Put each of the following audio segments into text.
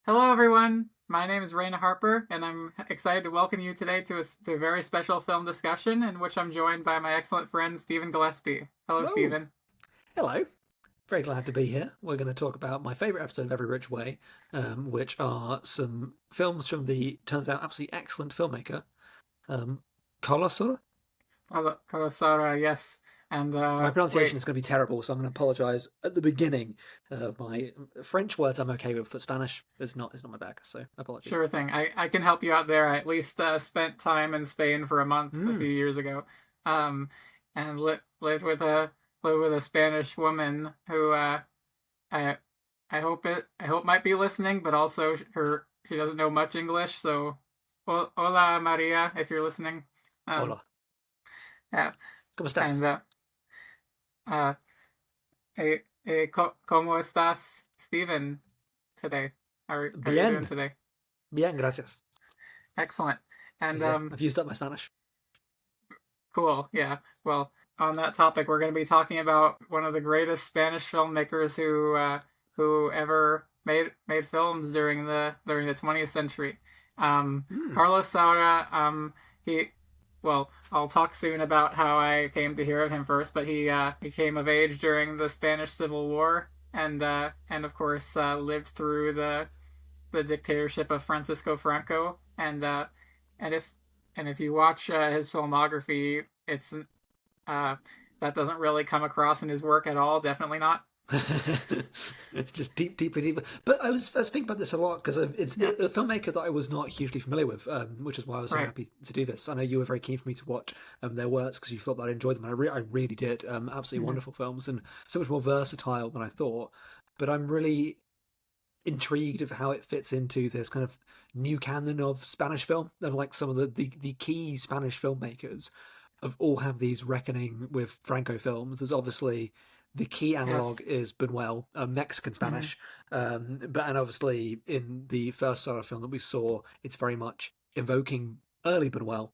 Hello, everyone. My name is Raina Harper, and I'm excited to welcome you today to a very special film discussion in which I'm joined by my excellent friend, Stephen Gillespie. Hello, Hello. Stephen. Hello. Very glad to be here. We're going to talk about my favourite episode of Every Rich Way, which are some films from the, turns out, absolutely excellent filmmaker, um, Carlos Saura. Carlos Saura, yes. And, My wait, pronunciation is going to be terrible, so I'm going to apologise at the beginning. My French words I'm okay with, but Spanish is not my bag, so apologies. sure thing. I can help you out there. I at least spent time in Spain for a month a few Mm. years ago, um, and lived with a Spanish woman who I I hope might be listening, but also she doesn't know much English. So, hola Maria, if you're listening. Um, Hola. yeah, ¿Cómo and estás? uh, ¿cómo estás, Stephen, today? How are you doing Bien. today? Bien, gracias. Excellent. And Yeah, I've used up my Spanish. cool. Yeah. Well, on that topic, we're going to be talking about one of the greatest Spanish filmmakers who ever made films during the 20th century. Mm. Carlos Saura. He well, I'll talk soon about how I came to hear of him first, but he came of age during the Spanish Civil War and of course lived through the dictatorship of Francisco Franco and if and if you watch his filmography, it's uh, that doesn't really come across in his work at all. Definitely not. Just deeply, deep. But I was thinking about this a lot because it's Yeah. a filmmaker that I was not hugely familiar with, which is why I was so Right. happy to do this. I know you were very keen for me to watch their works because you thought that I enjoyed them, and I really did. Absolutely Mm-hmm. wonderful films and so much more versatile than I thought. But I'm really intrigued of how it fits into this kind of new canon of Spanish film. And like some of the key Spanish filmmakers of all have these reckoning with Franco films. There's obviously the key analog Yes. is Buñuel, Mexican Mm-hmm. Spanish, but and obviously in the first Sara film that we saw, it's very much evoking early Buñuel,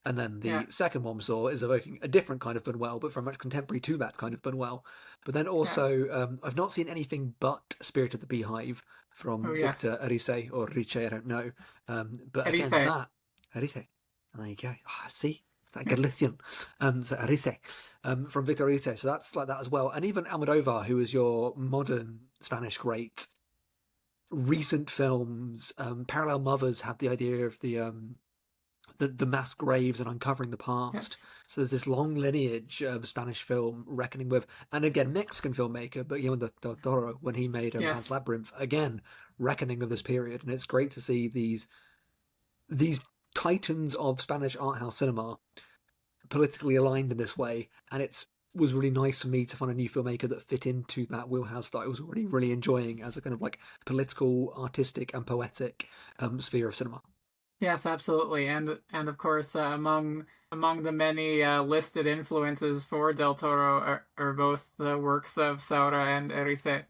and then Yeah. the second one we saw is evoking a different kind of Buñuel, but very much contemporary to that kind of Buñuel. But then Yeah. also, I've not seen anything but Spirit of the Beehive Oh from yes. Victor Erice or Riche, I don't know. But again, Erife. that Erice, there you go. Ah, see, it's that Galician. So Erice, from Victor Erice. So that's like that as well. And even Almodovar, who is your modern Spanish great, recent films. Parallel Mothers had the idea of the mass graves and uncovering the past. Yes. So there's this long lineage of Spanish film reckoning with, and again Mexican filmmaker, but Guillermo del Toro when he made Pan's Yes. Labyrinth, again reckoning of this period, and it's great to see these titans of Spanish art house cinema politically aligned in this way, and it was really nice for me to find a new filmmaker that fit into that wheelhouse that I was already really enjoying as a kind of like political, artistic, and poetic sphere of cinema. Yes. Absolutely. And of course, among the many listed influences for Del Toro are both the works of Saura and Erife.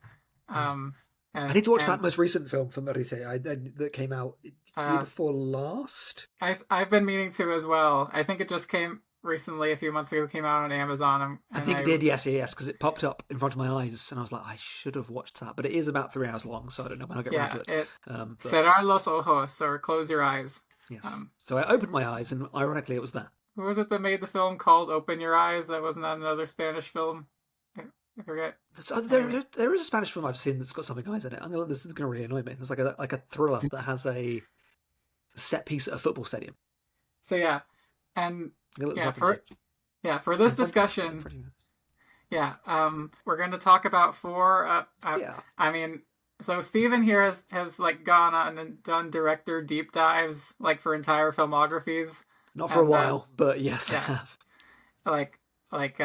Um, I need to watch that and most recent film from Erice that came out year uh, before last. I've been meaning to as well. I think it just came recently, a few months ago, came out on Amazon, I and think I it did, yes, yes, because it popped up in front of my eyes, and I was like, I should have watched that. But it is about 3 hours long, so I don't know when I'll get around to yeah, it. it But cerrar los ojos or close your eyes. yes, Um, so I opened my eyes, and ironically, it was there. who was it that made the film called Open Your Eyes? That wasn't that another Spanish film? I forget. So Anyway, there is a Spanish film I've seen that's got something eyes in it. This is going to really annoy me. It's like a thriller that has a set piece at a football stadium. so yeah, and I'm gonna look this yeah up in a sec. for this And discussion, yeah, we're going to talk about four. Yeah, I mean, so Steven here has like gone on and done director deep dives like for entire filmographies, not for a and while, but yes, I yeah, have. like like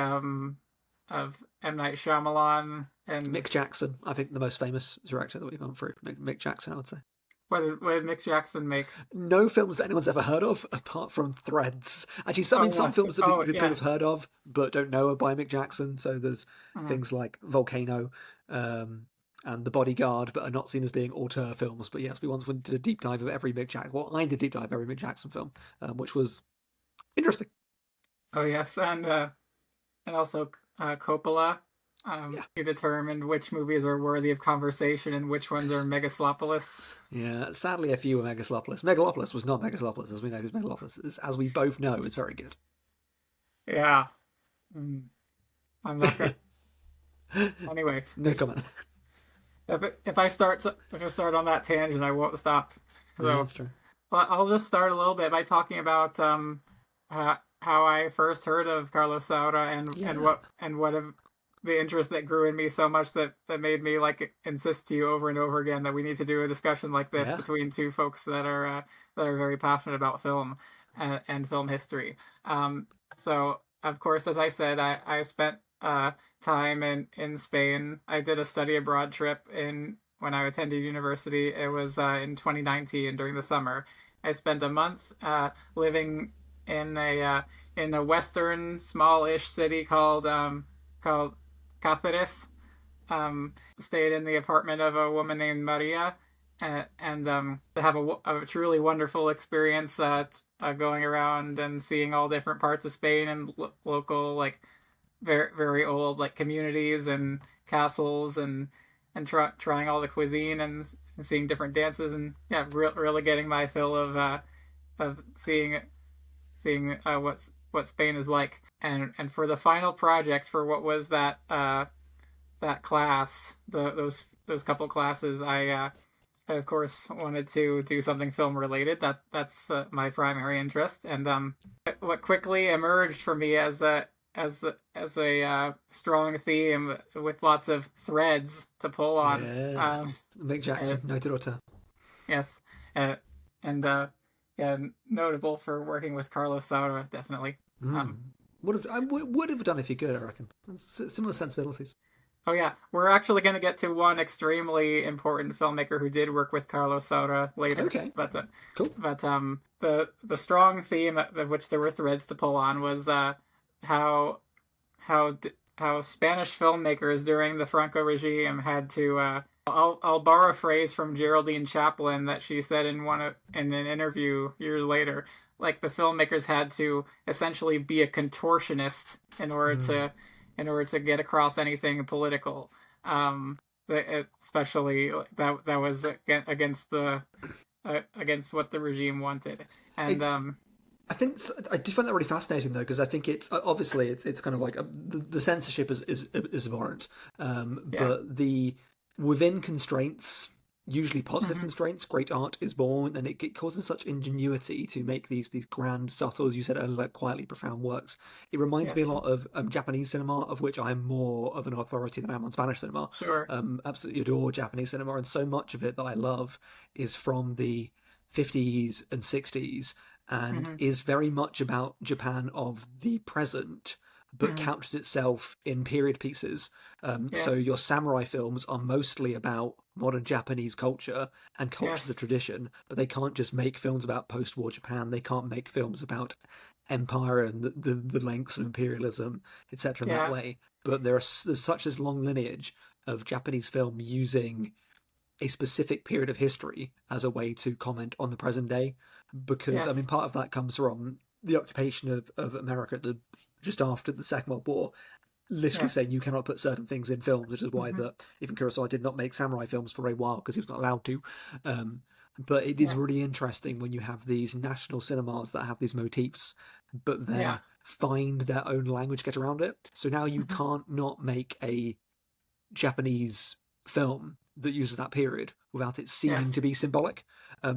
of M Night Shyamalan and Mick Jackson, I think the most famous director that we've gone through. Mick Jackson, I would say. what did Mick Jackson make? No films that anyone's ever heard of apart from Threads. Actually, some Yes. films that Oh people yeah. have heard of but don't know are by Mick Jackson. So there's Mhm. things like Volcano and The Bodyguard, but are not seen as being auteur films. But yes, we once went to a deep dive of every Mick Jackson. Well, I did a deep dive of every Mick Jackson film, which was interesting. Oh yes, and also Coppola. Yeah. You determined which movies are worthy of conversation and which ones are Megaslopolis. Yeah, sadly, a few were Megalopolis. Megalopolis was not Megalopolis, as we know, because Megalopolis, as we both know, is very good. Yeah. Mm, I'm not gonna. Anyway, No comment. if I start on that tangent, I won't stop. Yeah, So, that's true. well, I'll just start a little bit by talking about how I first heard of Carlos Saura Yeah, and what of the interest that grew in me so much that made me like insist to you over and over again that we need to do a discussion like this yeah. between two folks that are very passionate about film and film history. So of course, as I said, I spent time in Spain. I did a study abroad trip in when I attended university. It was in 2019 during the summer. I spent a month living in in a western smallish city called Cáceres. Stayed in the apartment of a woman named Maria, and to have a truly wonderful experience going around and seeing all different parts of Spain and local like very old like communities and castles and trying all the cuisine and seeing different dances and yeah, really getting my fill of seeing what Spain is like. And for the final project for what was that class, those couple classes, I of course wanted to do something film related. That's my primary interest, and what quickly emerged for me as a strong theme with lots of threads to pull on. Yeah. Mick Uh, Jackson, noted auteur. yes, uh, and yeah, notable for working with Carlos Saura, definitely. Mm. Um, Would have done if you could, I reckon. Similar sensibilities. Oh yeah, we're actually going to get to one extremely important filmmaker who did work with Carlos Saura later. Okay, But cool. the strong theme of which there were threads to pull on was how how Spanish filmmakers during the Franco regime had to. I'll borrow a phrase from Geraldine Chaplin that she said in an interview years later. Like the filmmakers had to essentially be a contortionist Mm. in order to get across anything political. Especially that was against the against what the regime wanted. And It, I think I do find that really fascinating though, because I think it's obviously it's kind of like the censorship is abhorrent, yeah, but the within constraints, usually positive hmm constraints, great art is born, and it causes such ingenuity to make these grand, subtle, as you said earlier, like quietly profound works. It reminds me a yes, lot of Japanese cinema, of which I'm more of an authority than I am on Spanish cinema. sure, Absolutely adore Japanese cinema, and so much of it that I love is from the 50s and 60s and hmm is very much about Japan of the present, but hmm couches itself in period pieces. So yes, your samurai films are mostly about modern Japanese culture and cultures of yes, tradition, but they can't just make films about post-war Japan. They can't make films about empire and the lengths of imperialism, etc. in that yeah, way. But there's such this long lineage of Japanese film using a specific period of history as a way to comment on the present day. Because, I mean, yes, part of that comes from the occupation of America just after the Second World War, literally yes, saying you cannot put certain things in films, which is why hmm that even Kurosawa did not make samurai films for a while because he was not allowed to. Um, but it is yeah, really interesting when you have these national cinemas that have these motifs, but yeah, then find their own language, get around it. So now you hmm can't not make a Japanese film that uses that period without it seeming to yes, be symbolic.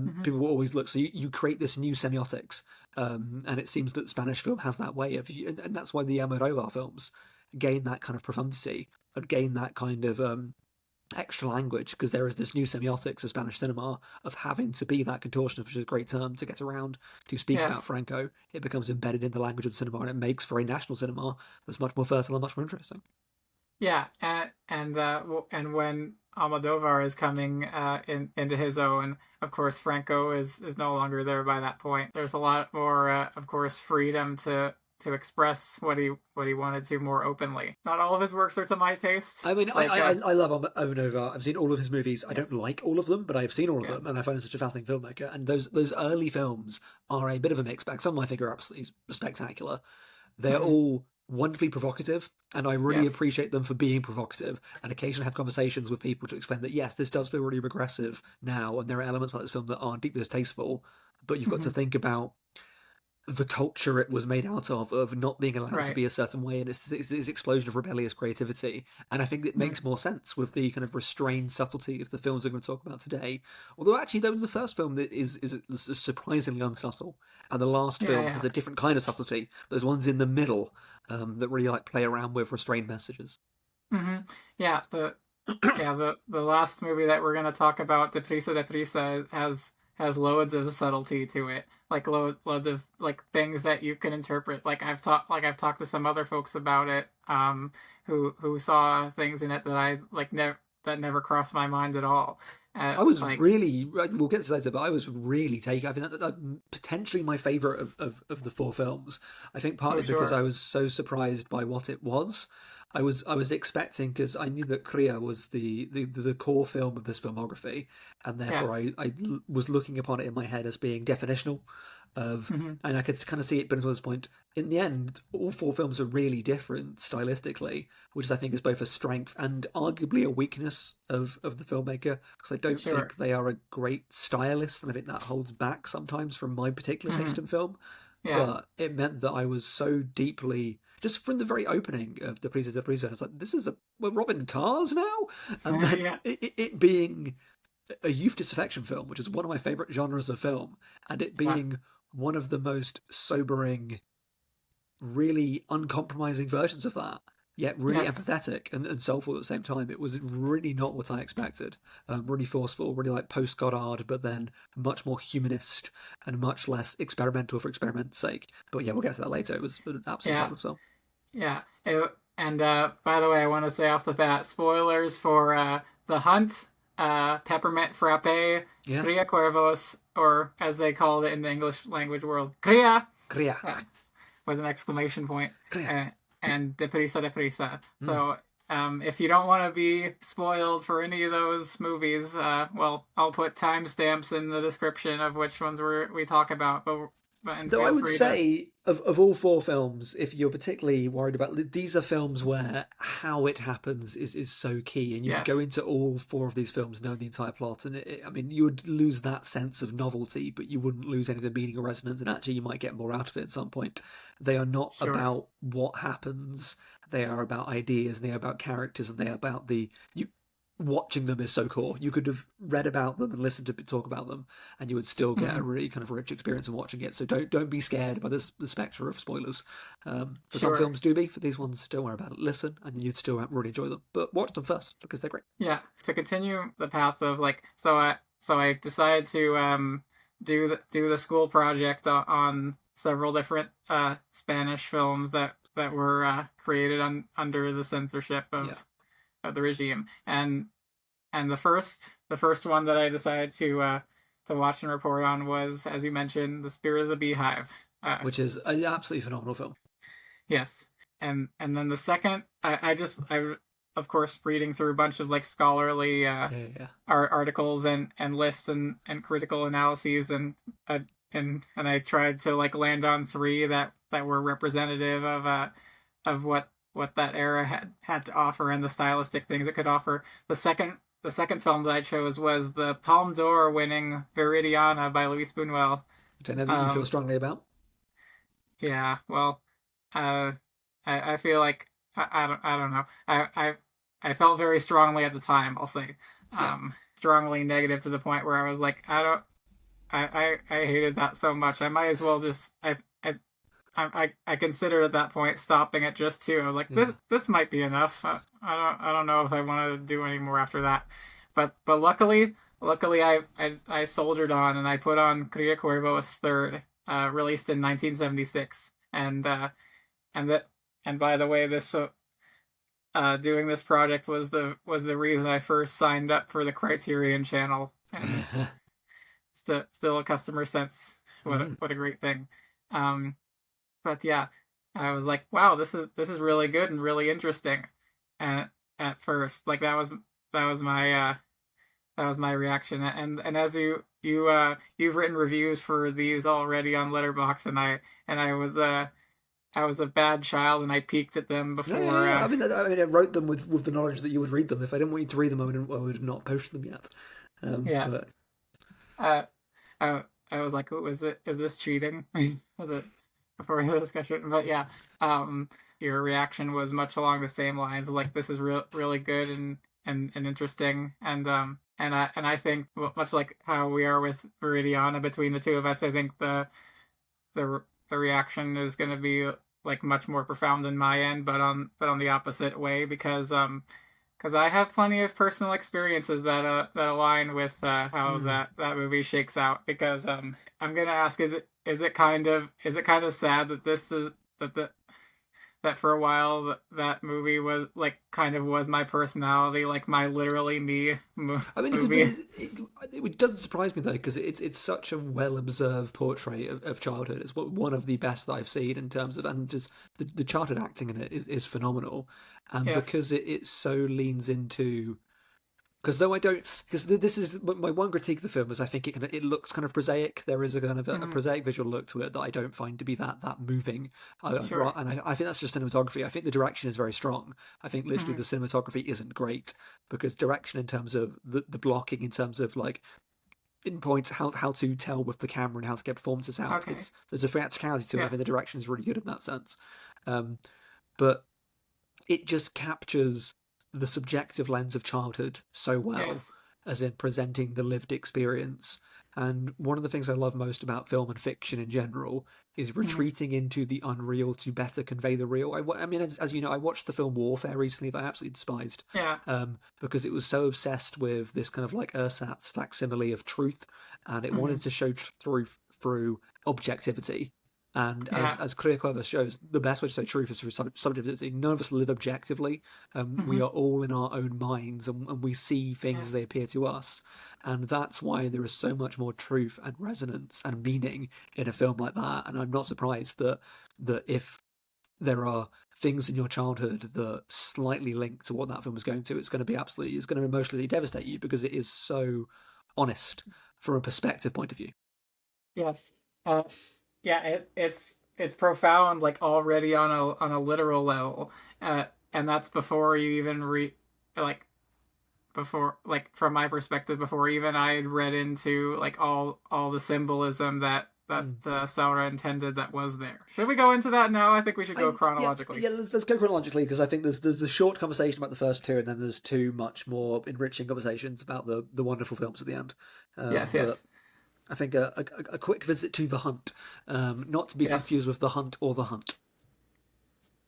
hmm People will always look. So you create this new semiotics, and it seems that Spanish film has that way of, and that's why the Almodovar films gain that kind of profundity and gain that kind of extra language because there is this new semiotics of Spanish cinema of having to be that contortionist, which is a great term to get around to speak about yes, Franco. It becomes embedded in the language of the cinema, and it makes for a national cinema that's much more fertile and much more interesting. yeah, and when Almodovar is coming into his own, of course Franco is no longer there by that point. There's a lot more, of course, freedom to express what he wanted to more openly. Not all of his works are to my taste. I mean, Like, I love Almodovar. I've seen all of his movies. I yeah, don't like all of them, but I've seen all of yeah, them, and I find him such a fascinating filmmaker. And those early films are a bit of a mixed bag. Some I think are absolutely spectacular. They're hmm all wonderfully provocative, and I really Yes. appreciate them for being provocative. And occasionally have conversations with people to explain that yes, this does feel really regressive now, and there are elements about this film that aren't deeply distasteful. But you've got to Hmm. think about the culture it was made out of not being allowed to Right. be a certain way, and it's this explosion of rebellious creativity. And I think it Hmm. makes more sense with the kind of restrained subtlety of the films we're going to talk about today. Although actually, that was the first film that is surprisingly unsubtle, and the last Yeah. film has Yeah. a different kind of subtlety. Those ones in the middle that really like play around with restrained messages. Hmm. Yeah. The last movie that we're gonna talk about, Deprisa, has loads of subtlety to it, like loads of like things that you can interpret. I've talked to some other folks about it, who saw things in it that I like never that never crossed my mind at all. I was Like really, we'll get to this later, but I was really taken. I think that potentially my favourite of the four films. I think oh partly because I sure, was so surprised by what it was. I was expecting, because I knew that Cría was the core film of this filmography, and yeah, therefore was looking upon it in my head as being definitional of, hmm, and I could kind of see it building to this point. In the end, all four films are really different stylistically, which I think is both a strength and arguably a weakness of the filmmaker, because I don't sure, think they are a great stylist, and I think that holds back sometimes from my particular hmm, taste in film. yeah, But it meant that I was so deeply, just from the very opening of Deprisa, I was like, this is we're robbing cars now, and then yeah, it being a youth disaffection film, which is one of my favorite genres of film, and it yeah, being one of the most sobering, really uncompromising versions of that, yet really yes, empathetic and soulful at the same time. It was really not what I expected. Really forceful, really like post Goddard, but then much more humanist and much less experimental for experiment's sake. But yeah, we'll get to that later. It was an absolutely yeah, fabulous film. yeah. And by the way, I want to say off the bat, spoilers for The Hunt, Peppermint Frappé, Yeah, Cría Cuervos, or as they called it in the English language world, Cría, Cría, uh, with an exclamation point, Cría. and Deprisa. Mm. So if you don't want to be spoiled for any of those movies, well, I'll put timestamps in the description of which ones we talk about, but and Though I feel would free to. say, of all four films, if you're particularly worried about, these are films where how it happens is so key, and you could go Yes, into all four of these films knowing the entire plot, and I mean, you would lose that sense of novelty, but you wouldn't lose any of the meaning or resonance, and actually, you might get more out of it at some point. They are not sure. about what happens; they are about ideas, and they are about characters, and they are about the you. Watching them is so core. You could have read about them and listened to talk about them, and you would still get a Mhm. really kind of rich experience of watching it. So don't be scared by the spectre of spoilers. For some Sure. films, do be. For these ones, don't worry about it. Listen, and you'd still really enjoy them. But watch them first because they're great. Yeah. To continue the path of like, so I decided to do the school project on several different Spanish films that were created under the censorship Yeah, of the regime, and the first one that I decided to watch and report on was, as you mentioned, The Spirit of the Beehive. which is an absolutely phenomenal film. Yes, and then the second, I of course reading through a bunch of like scholarly Yeah, yeah, articles and lists and critical analyses uh, and I tried to like land on three that were representative of what that era had to offer and the stylistic things it could offer. The second film that I chose was the Palme d'Or winning Viridiana by Luis Buñuel. which I know that you feel Um, strongly about. yeah, well, uh, I feel like I don't know. I felt very strongly at the time. I'll say, Yeah, strongly negative to the point where I was like, I don't. I hated that so much. I might as well just I considered at that point stopping at just two. I was like, yeah. this might be enough. I don't know if I want to do any more after that. But luckily I soldiered on and I put on Cría Cuervos third, released in 1976, and that and by the way, this doing this project was the reason I first signed up for the Criterion Channel, and still a customer since. Mm. What a great thing. Um, but yeah, I was like, wow, this is really good and really interesting. And at first, like that was my that was my reaction. And as you've written reviews for these already on Letterboxd, and I was I was a bad child and I peeked at them No, yeah, yeah, before. yeah. I wrote them with the knowledge that you would read them. If I didn't want you to read them, I would have not posted them yet. Yeah. But Uh, I, I was like, was it? Is this cheating? Was it before the discussion? But yeah, um, your reaction was much along the same lines. Like this is really good and interesting, and I think much like how we are with Viridiana between the two of us, I think the reaction is going to be like much more profound than my end, but on the opposite way because I have plenty of personal experiences that align with how mm. that movie shakes out. Because I'm gonna ask, is it kind of sad that this is that for a while that movie was like kind of was my personality, like my literally me I mean, movie. it doesn't surprise me though because it's such a well observed portrait of childhood. It's one of the best that I've seen in terms of, and just the childhood acting in it is phenomenal, and Yes. because it so leans into. Because though I don't, because this is my one critique of the film is I think it looks kind of prosaic. There is a kind of a Hmm. prosaic visual look to it that I don't find to be that moving. Sure. I think that's just cinematography. I think the direction is very strong. I think literally Hmm. the cinematography isn't great because direction in terms of the blocking, in terms of like in points how to tell with the camera and how to get performances out. Okay. It's there's a theatricality to it. I Yeah. think the direction is really good in that sense. Um, but it just captures the subjective lens of childhood so well, Yes. as in presenting the lived experience. And one of the things I love most about film and fiction in general is Hmm. retreating into the unreal to better convey the real. I mean, as you know, I watched the film Warfare recently that I absolutely despised Yeah. because it was so obsessed with this kind of like ersatz facsimile of truth, and it Hmm. wanted to show through objectivity. And Yeah. as Clear Cuervos shows, the best way to show truth is through subjectivity. None of us live objectively. We Hmm. are all in our own minds, and we see things as they Yes. appear to us. And that's why there is so much more truth and resonance and meaning in a film like that. And I'm not surprised that if there are things in your childhood that slightly link to what that film is going to, it's going to emotionally devastate you because it is so honest from a perspective point of view. Yes. Uh, yeah. It's profound, like already on a literal level, and that's before you even like from my perspective before even I had read into like all the symbolism that Mm. Saura intended that was there. Should we go into that now? I think we should go Yeah, chronologically. yeah. Let's go chronologically because I think there's a short conversation about the first two, and then there's two much more enriching conversations about the wonderful films at the end. Yes. But Yes. I think a quick visit to the Hunt, not to be Yes. confused with the Hunt or the Hunt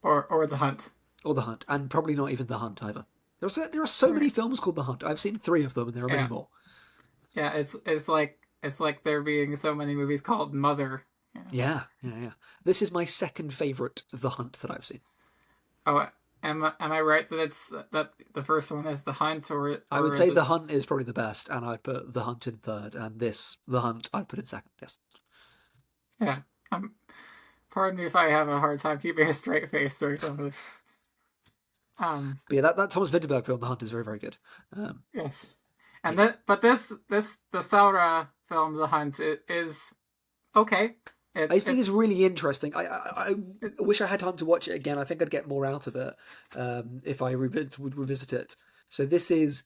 Or the hunt. or the Hunt, and probably not even the Hunt either. There are so many films called The Hunt. I've seen three of them, and there are many Yeah. more. Yeah. It's like there being so many movies called Mother. Yeah. Yeah, yeah, yeah. This is my second favorite The Hunt that I've seen. Oh, am I right that it's that the first one is the hunt, I would or say is it? The Hunt is probably the best, and I'd put The Hunt in third, and this The Hunt I'd put in second. Yes. Yeah. Um, Pardon me if I have a hard time keeping a straight face or something. Um. But yeah, that Thomas Vinterberg film, The Hunt, is very, very good. Yes. Yeah. And but this the Saura film, The Hunt, it is okay. I It's think it's it's really interesting. I it, wish I had time to watch it again. I think I'd get more out of it if I would revisit it. So this is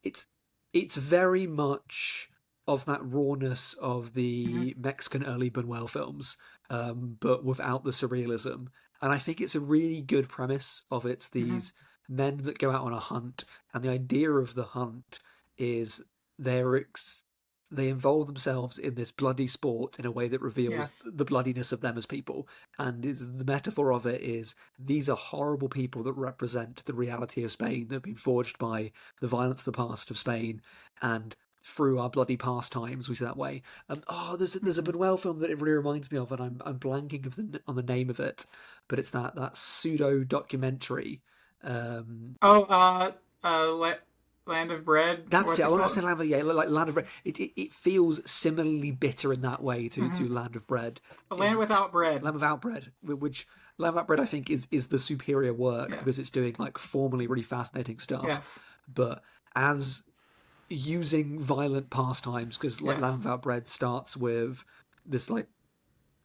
it's it's very much of that rawness of mhm, the Mexican early Buñuel films, but without the surrealism. And I think it's a really good premise of it's mhm, these men that go out on a hunt, and the idea of the hunt is they're they involve themselves in this bloody sport in a way that reveals yes, the bloodiness of them as people. And the metaphor of it is these are horrible people that represent the reality of Spain that have been forged by the violence of the past of Spain and through our bloody pastimes, we say that way. There's a mhm. Buñuel film that it really reminds me of, and I'm blanking on the name of it, but it's that pseudo documentary. Um, Oh, Land of Bread. that's it. What's I it want to say called? Land of, yeah, like Land of Bread. It feels similarly bitter in that way Hmm. to Land of Bread Land in Without Bread. Land Without Bread, which Land Without Bread I think is the superior work Yeah. because it's doing like formally really fascinating stuff, Yes. but as using violent pastimes because like Land Yes. Without Bread starts with this like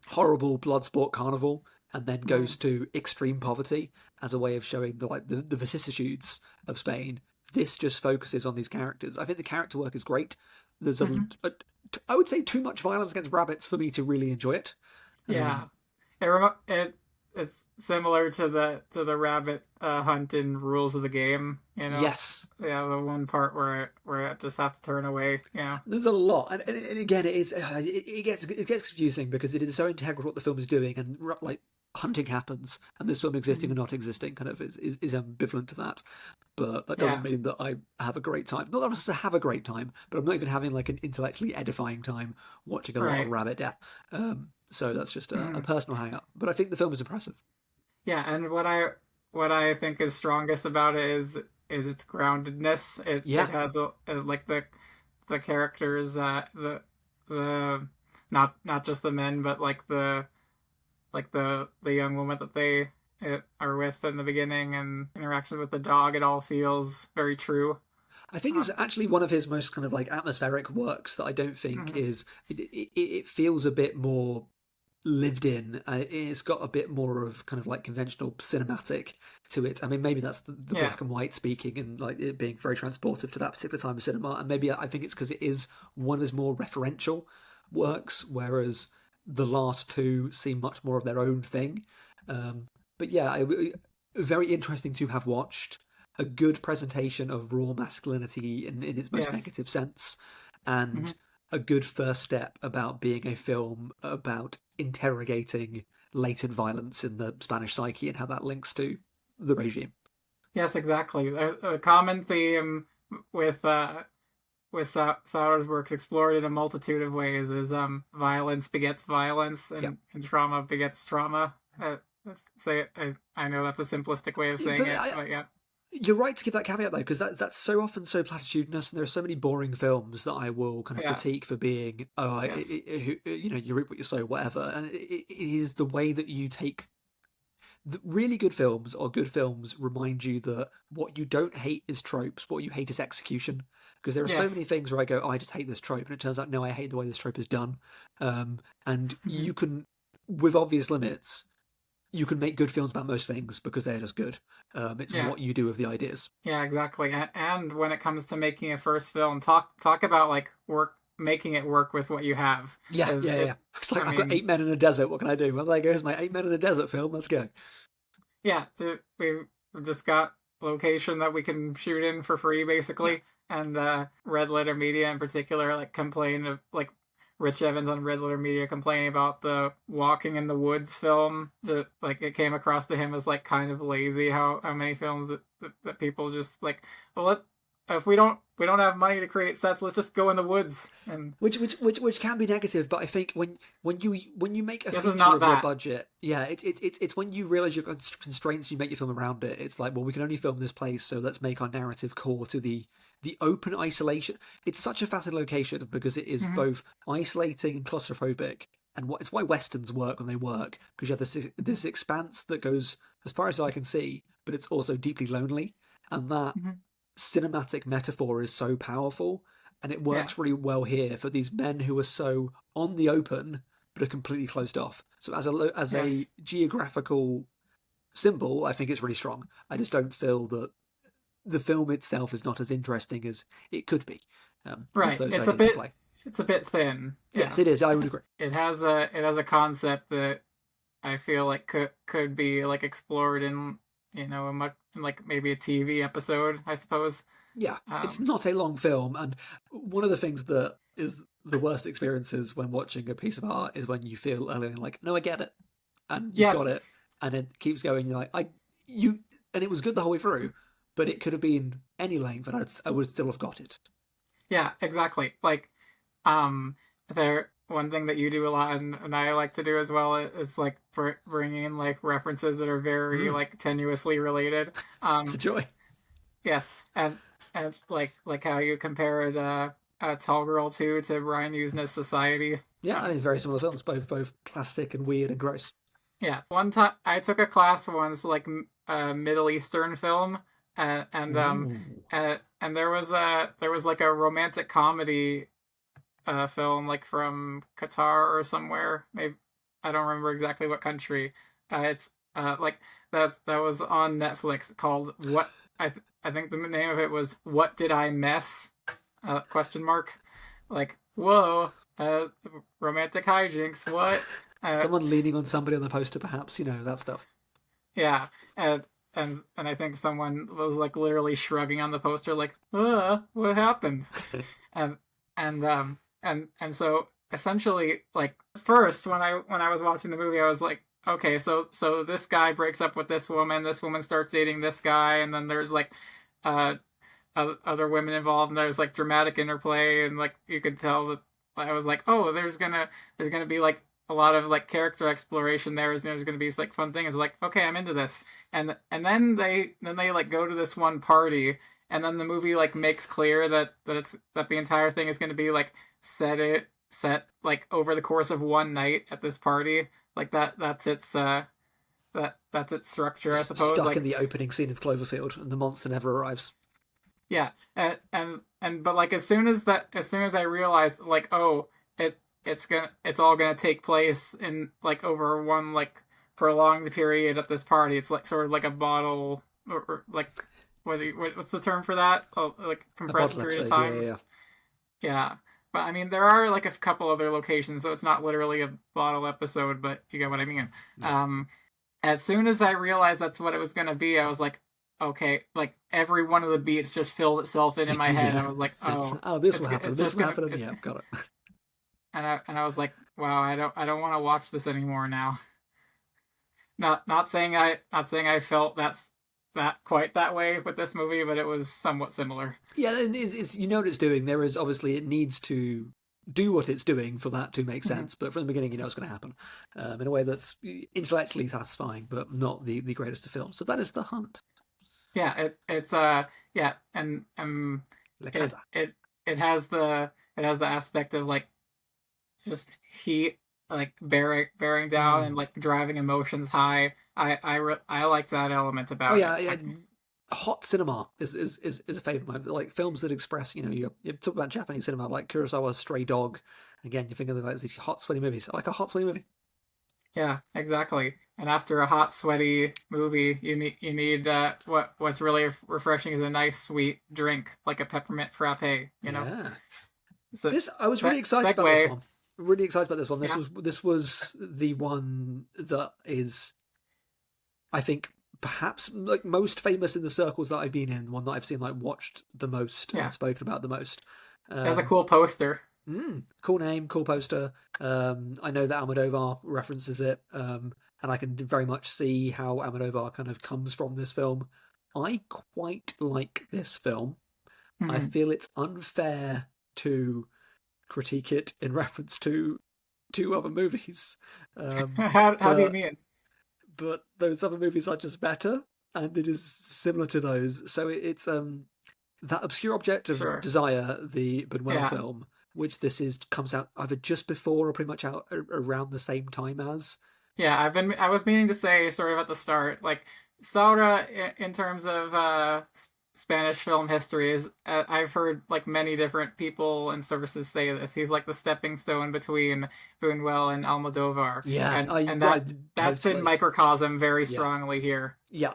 horrible blood sport carnival and then Mm-hmm. goes to extreme poverty as a way of showing the vicissitudes of Spain. This just focuses on these characters. I think the character work is great. There's Mm-hmm. I would say too much violence against rabbits for me to really enjoy it. Yeah. Um, It's similar to the rabbit hunt in Rules of the Game. yes, Yeah, the one part where I just have to turn away. there's a lot, and again, it gets confusing because it is so integral to what the film is doing, and like hunting happens, and this film existing Mhm. and not existing kind of is ambivalent to that. But that doesn't Yeah. mean that I have a great time. Not that I'm just to have a great time, but I'm not even having like an intellectually edifying time watching a lot of Right. rabbit death. So that's just a Mhm. personal hang up. But I think the film is impressive. Yeah, and what I think is strongest about it is its groundedness. It Yeah, has like the characters, the not just the men, but like the young woman that they are with in the beginning, and interaction with the dog. It all feels very true. I think Uh, it's actually one of his most kind of like atmospheric works that I don't think mhm. is. It feels a bit more lived in. It's got a bit more of kind of like conventional cinematic to it. I mean, maybe that's the Yeah. black and white speaking and like it being very transportive to that particular time of cinema. And maybe I think it's because it is one of his more referential works, whereas the last two seem much more of their own thing. But yeah, very interesting to have watched. A good presentation of raw masculinity in its most Yes. negative sense, Hmm. and a good first step about being a film about interrogating latent violence in the Spanish psyche and how that links to the regime. Yes, exactly. There's a common theme with Saura's works, explored in a multitude of ways, is violence begets violence, Yeah, and trauma begets trauma. Say it. I know that's a simplistic way of saying but it, but yeah. you're right to give that caveat though, because that's so often so platitudinous, and there are so many boring films that I will kind of Yeah. critique for being, Yes. you reap what you sow, whatever. And it is the way that you take the really good films, or good films remind you that what you don't hate is tropes, what you hate is execution. Because there are so Yes. many things where I go, oh, I just hate this trope, and it turns out, no, I hate the way this trope is done. And Hmm. you can, with obvious limits, you can make good films about most things because they're just good. It's Yeah. what you do with the ideas. Yeah. Exactly. And when it comes to making a first film, talk about like making it work with what you have. Yeah, Is yeah, it? yeah. It's like I I've got mean, 8 men in a desert. What can I do? Well, there goes my 8 men in a desert film. Let's go. yeah. So we've just got location that we can shoot in for free, Yeah, basically. And Red Letter Media in particular, like complain of like Rich Evans on Red Letter Media complaining about the Walking in the Woods film. Like it came across to him as like kind of lazy. How many films that people just like, well, if we don't have money to create sets, let's just go in the woods. And which can be negative, but I think when you make a this is feature not of your that. budget, yeah, it's when you realize your constraints, you make your film around it. It's like, well, we can only film this place, so let's make our narrative core to the open isolation. It's such a fascinating location because it is Hmm. both isolating and claustrophobic, and it's why westerns work when they work, because you have this expanse that goes as far as I can see, but it's also deeply lonely, and that Hmm. cinematic metaphor is so powerful, and it Yeah. works really well here for these men who are so on the open but are completely closed off. So as a Yes. geographical symbol, I think it's really strong. I just don't feel that the film itself is not as interesting as it could be, with Right. those ideas in play. It's a bit thin. Yes, Yeah. it is. I would agree. It has a concept that I feel like could be like explored in a much like maybe a TV episode, I suppose. Yeah, it's Um, not a long film, and one of the things that is the worst experiences when watching a piece of art is when you feel early and like, no, I get it, and you've got yes, it, and it keeps going. You're like, you, and it was good the whole way through, but it could have been any length, and I would still have got it. yeah, exactly. Like, um, there one thing that you do a lot, and I like to do as well, is like bringing in like references that are very Mm, like tenuously related. it's a Um, joy. yes, and like how you compared Tall Girl 2 to Brian Usenet Society. Yeah, I Um, mean, very similar films, both plastic and weird and gross. Yeah, one time I took a class once, like Middle Eastern film, Ooh. and there was like a romantic comedy film like from Qatar or somewhere. Maybe I don't remember exactly what country, It's like that was on Netflix called what I think the name of it was What Did I Miss? Question mark. Like, whoa, romantic hijinks. What? Uh, Someone leaning on somebody on the poster, perhaps, that stuff. yeah, and I think someone was like literally shrugging on the poster, like, what happened? And and so essentially, like, first when I was watching the movie, I was like, okay, so this guy breaks up with this woman starts dating this guy, and then there's like uh other women involved, and there's like dramatic interplay, and like you could tell that I was like, oh, there's gonna be like a lot of like character exploration there. There's gonna be like fun things. Like, okay, I'm into this, and then they like go to this one party, and then the movie like makes clear that the entire thing is gonna be like set like over the course of one night at this party. Like that's its structure, I suppose. Stuck in Like, the opening scene of Cloverfield, and the monster never arrives. yeah, and but like as soon as I realized like, oh, it's all gonna take place in like over one like prolonged period at this party. It's like sort of like a bottle, or like what's the term for that? Oh, like A compressed bottle period of episode, yeah, time. yeah. Yeah, but I mean there are like a couple other locations, so it's not literally a bottle episode, but you get what I mean. Yeah. As soon as I realized that's what it was gonna be, I was like, okay, like every one of the beats just filled itself in my head. Yeah. I was like, oh, Oh, this will happen. it's This just will gonna, happen. And yeah, got it. and I was like, wow, I don't want to watch this anymore now. Not saying I felt that quite that way with this movie, but it was somewhat similar. Yeah, and it's you know what it's doing. There is obviously it needs to do what it's doing for that to make sense. But from the beginning, you know it's going to happen in a way that's intellectually satisfying, but not the greatest of films. So that is The Hunt. Yeah, it's yeah, and La it Casa. it it has the aspect of like just heat like bearing down and Mm. like driving emotions high. I like that element Oh about it. yeah, yeah. Hot cinema is a favorite. Like films that express, you talk about Japanese cinema, like Kurosawa's Stray Dog. Again, you're thinking of like these hot, sweaty movies. I like a hot, sweaty movie. Yeah, exactly. And after a hot, sweaty movie, you need what's really refreshing is a nice, sweet drink like a peppermint frappe. Yeah. So I was really excited about this segue. one. Really excited about this one. Yeah. This was the one that is, I think, perhaps like most famous in the circles that I've been in. One that I've seen like watched the most Yeah. and spoken about the most. It has a cool poster. Cool name, cool poster. I know that Almodovar references it, and I can very much see how Almodovar kind of comes from this film. I quite like this film. I Mhm. feel it's unfair to critique it in reference to two other movies, How do you but mean? those other movies are just better, and it is similar to those. So it's that Obscure Object of Sure. Desire, the Buñuel Yeah. film, which this is comes out either just before or pretty much out around the same time as. Yeah, I was meaning to say sort of at the start, like Saura in terms of Spanish film history is I've heard like many different people and sources say this. He's like the stepping stone between Buñuel and Almodovar, Yeah, and I that's in totally. microcosm very Yeah, strongly here. yeah,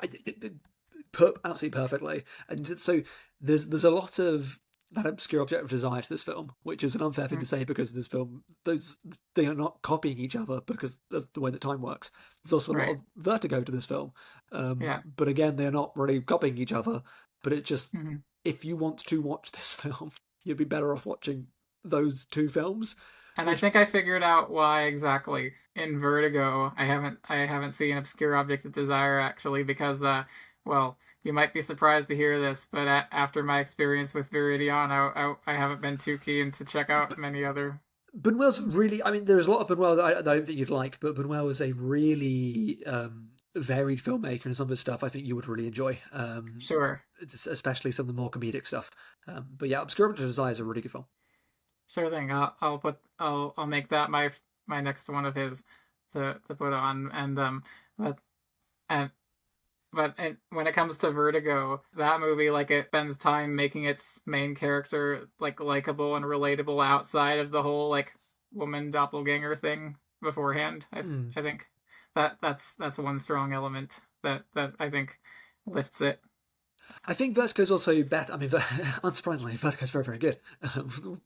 absolutely perfectly. And so there's a lot of that obscure object of desire to this film, which is an unfair thing Mm, to say because this film, they are not copying each other because of the way that time works. There's also a lot right. of vertigo to this film, Yeah. but again, they're not really copying each other. But it just, Hmm. if you want to watch this film, you'd be better off watching those two films. And I Which, think I figured out why exactly. In Vertigo, I haven't seen Obscure Object of Desire actually because well, you might be surprised to hear this, but after my experience with Viridian, I haven't been too keen to check out many other. Buñuel's really, I mean, there's a lot of Buñuel that I don't think you'd like, but Buñuel is a really varied filmmaker, and some of his stuff I think you would really enjoy, Sure, especially some of the more comedic stuff. But yeah, Obscure Object of Desire is a really good film. sure thing. I'll make that my next one of his to put on, but and when it comes to Vertigo, that movie, like, it spends time making its main character like likable and relatable outside of the whole like woman doppelganger thing beforehand. Mm. I think that's one strong element that I think lifts it. I think Vertigo's also better. I mean, unsurprisingly, Vertigo's very, very good. Yeah.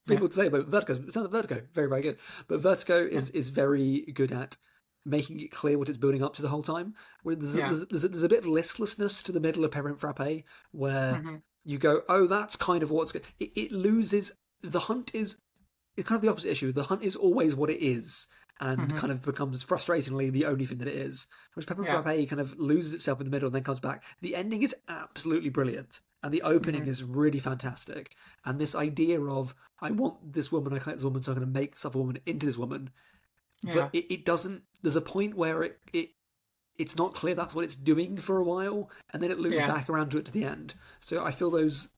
People would say, but Vertigo, very, very good. But Vertigo Yeah. is very good at making it clear what it's building up to the whole time. Where Yeah. there's a bit of listlessness to the middle of Peppermint Frappé, where Hmm. you go, oh, that's kind of what's good. It loses. The hunt is it's kind of the opposite issue. The hunt is always what it is, and Hmm. kind of becomes frustratingly the only thing that it is. Whereas Peppermint Yeah. Frappe kind of loses itself in the middle and then comes back. The ending is absolutely brilliant, and the opening Hmm. is really fantastic. And this idea of I want this woman, I collect this woman, so I'm going to make this other woman into this woman. But Yeah. it doesn't. There's a point where it's not clear that's what it's doing for a while, and then it loops Yeah. back around to it to the end. So I feel those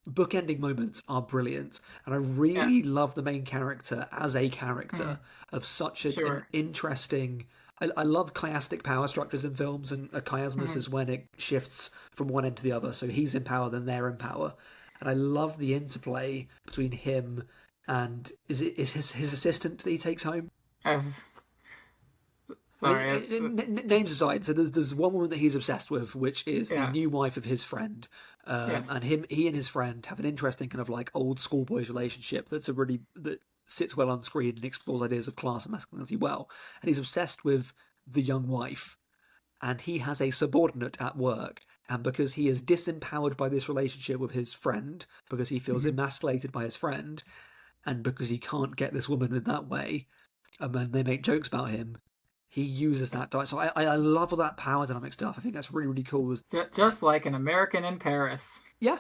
bookending moments are brilliant, and I Yeah. really love the main character as a Hmm. character of such an Sure. interesting. I love chiastic power structures in films, and a chiasmus Hmm. is when it shifts from one end to the other. So he's in power, then they're in power, and I love the interplay between him and is his assistant that he takes home. I've, I mean, sorry. names aside, so there's one woman that he's obsessed with, which is the Yeah. new wife of his friend, Yes. and he and his friend have an interesting kind of like old schoolboys relationship that sits well on screen and explores ideas of class and masculinity well. And he's obsessed with the young wife, and he has a subordinate at work. And because he is disempowered by this relationship with his friend, because he feels Hmm. emasculated by his friend, and because he can't get this woman in that way, and then they make jokes about him. He uses that. So I love all that power dynamic stuff. I think that's really really cool. Just like an American in Paris. Yeah.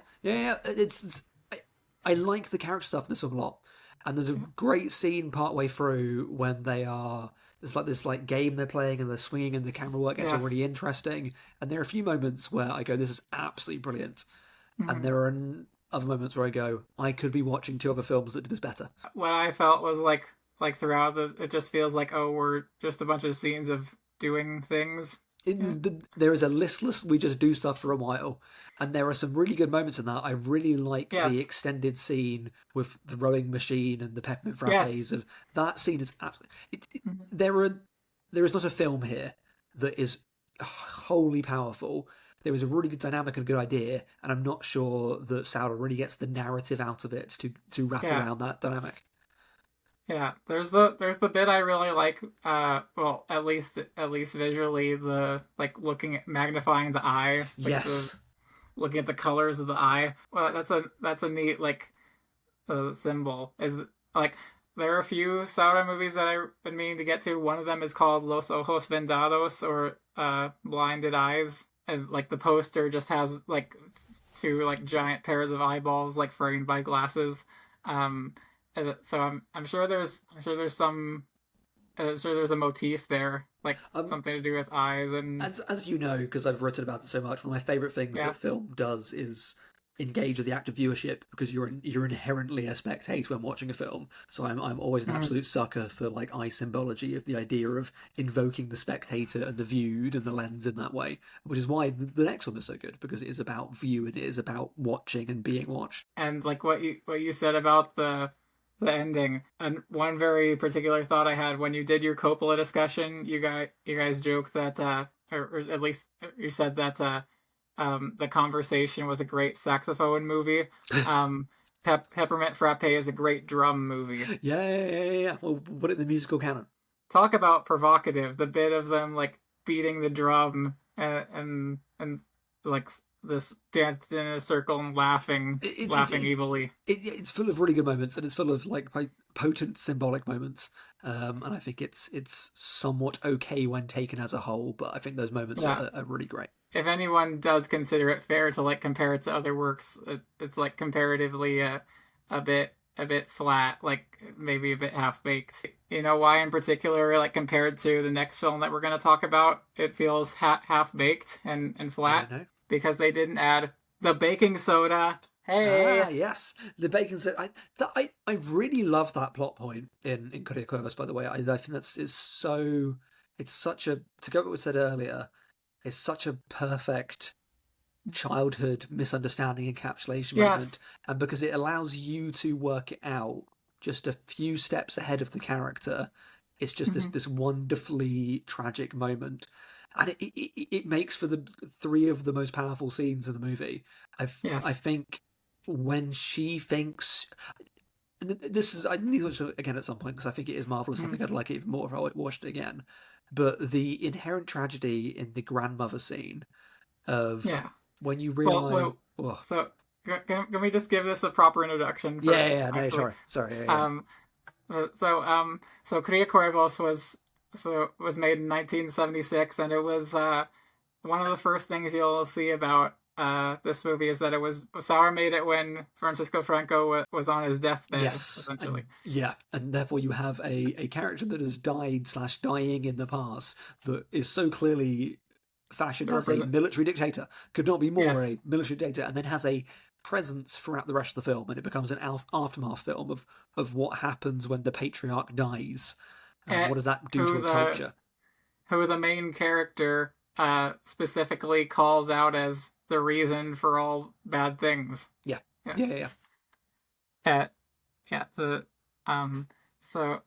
I like the character stuff in this one a lot. And there's a great scene partway through when they are there's like this like game they're playing and they're swinging and the camera work gets all Yes. really interesting. And there are a few moments where I go, "This is absolutely brilliant," and Hmm. there are other moments where I go, "I could be watching two other films that did this better." What I felt was like throughout it just feels like, oh, we're just a bunch of scenes of doing things. Yeah. There is a listless we just do stuff for a while, and there are some really good moments in that. I really like the Yes. extended scene with the rowing machine and the peppermint Yes. frappes. Of that scene is absolutely Hmm. there is not a film here that is wholly powerful. There is a really good dynamic and good idea, and I'm not sure that Saura really gets the narrative out of it to wrap Yeah. around that dynamic. Yeah. There's the bit I really like. Well, at least visually, the like looking at magnifying the eye, like the Yes, looking at the colors of the eye. Well, that's a neat like symbol. Is like there are a few Saura movies that I've been meaning to get to. One of them is called Los Ojos Vendados, or Blinded Eyes, and like the poster just has like two like giant pairs of eyeballs like framed by glasses. Um, so I'm sure there's some sure there's a motif there, like um, something to do with eyes and as you know, because I've written about it so much, one of my favourite things yeah. that film does is engage with the act of viewership because you're inherently a spectator when watching a film. So I'm always an Mhm. absolute sucker for like eye symbology of the idea of invoking the spectator and the viewed and the lens in that way, which is why the next one is so good because it is about view and it is about watching and being watched. And like what you said about the ending, and one very particular thought I had when you did your Coppola discussion, you guys joked that or at least you said that The Conversation was a great saxophone movie. um Peppermint Frappe is a great drum movie. Yeah. Well, put it in the musical canon. Talk about provocative, the bit of them like beating the drum and like just dancing in a circle and laughing It, it, laughing it, evilly. it's full of really good moments and it's full of like potent symbolic moments. And I think it's somewhat okay when taken as a whole, but I think those moments Yeah. are really great. If anyone does consider it fair to like compare it to other works, it's like comparatively a bit flat, like maybe a bit half baked. You know why in particular, like compared to the next film that we're going to talk about, it feels half baked and I don't flat? know. Because they didn't add the baking soda. Hey. Ah, yes, the bacon. I really love that plot point in Cría, Cuervos. By the way, I think that's is so. It's such a to go what we said earlier. It's such a perfect childhood misunderstanding encapsulation moment, Yes. and because it allows you to work it out just a few steps ahead of the character, It's just Hmm. this wonderfully tragic moment, and it makes for the three of the most powerful scenes in the movie. I Yes. think when she thinks, and this is, I need to watch it again at some point because I think it is marvelous. I Hmm. think I'd like it even more if I watched it again. But the inherent tragedy in the grandmother scene of Yeah. when you Well, realize, well, oh, so can we just give this a proper introduction yeah, yeah, first, yeah, no, actually? sorry, yeah, yeah. Um, so Cría Cuervos was made in 1976, and it was one of the first things you'll see about this movie is that it was Saura made it when Francisco Franco was on his deathbed, Yes, essentially. and yeah, and therefore you have a character that has died slash dying in the past that is so clearly fashioned The as a represent military dictator, could not be more Yes, a military dictator, and then has a presence throughout the rest of the film, and it becomes an aftermath film of what happens when the patriarch dies, and eh, what does that do to who a the culture? who the main character specifically calls out as the reason for all bad things. Yeah, Yeah. yeah, yeah, yeah. Uh, yeah. The um. So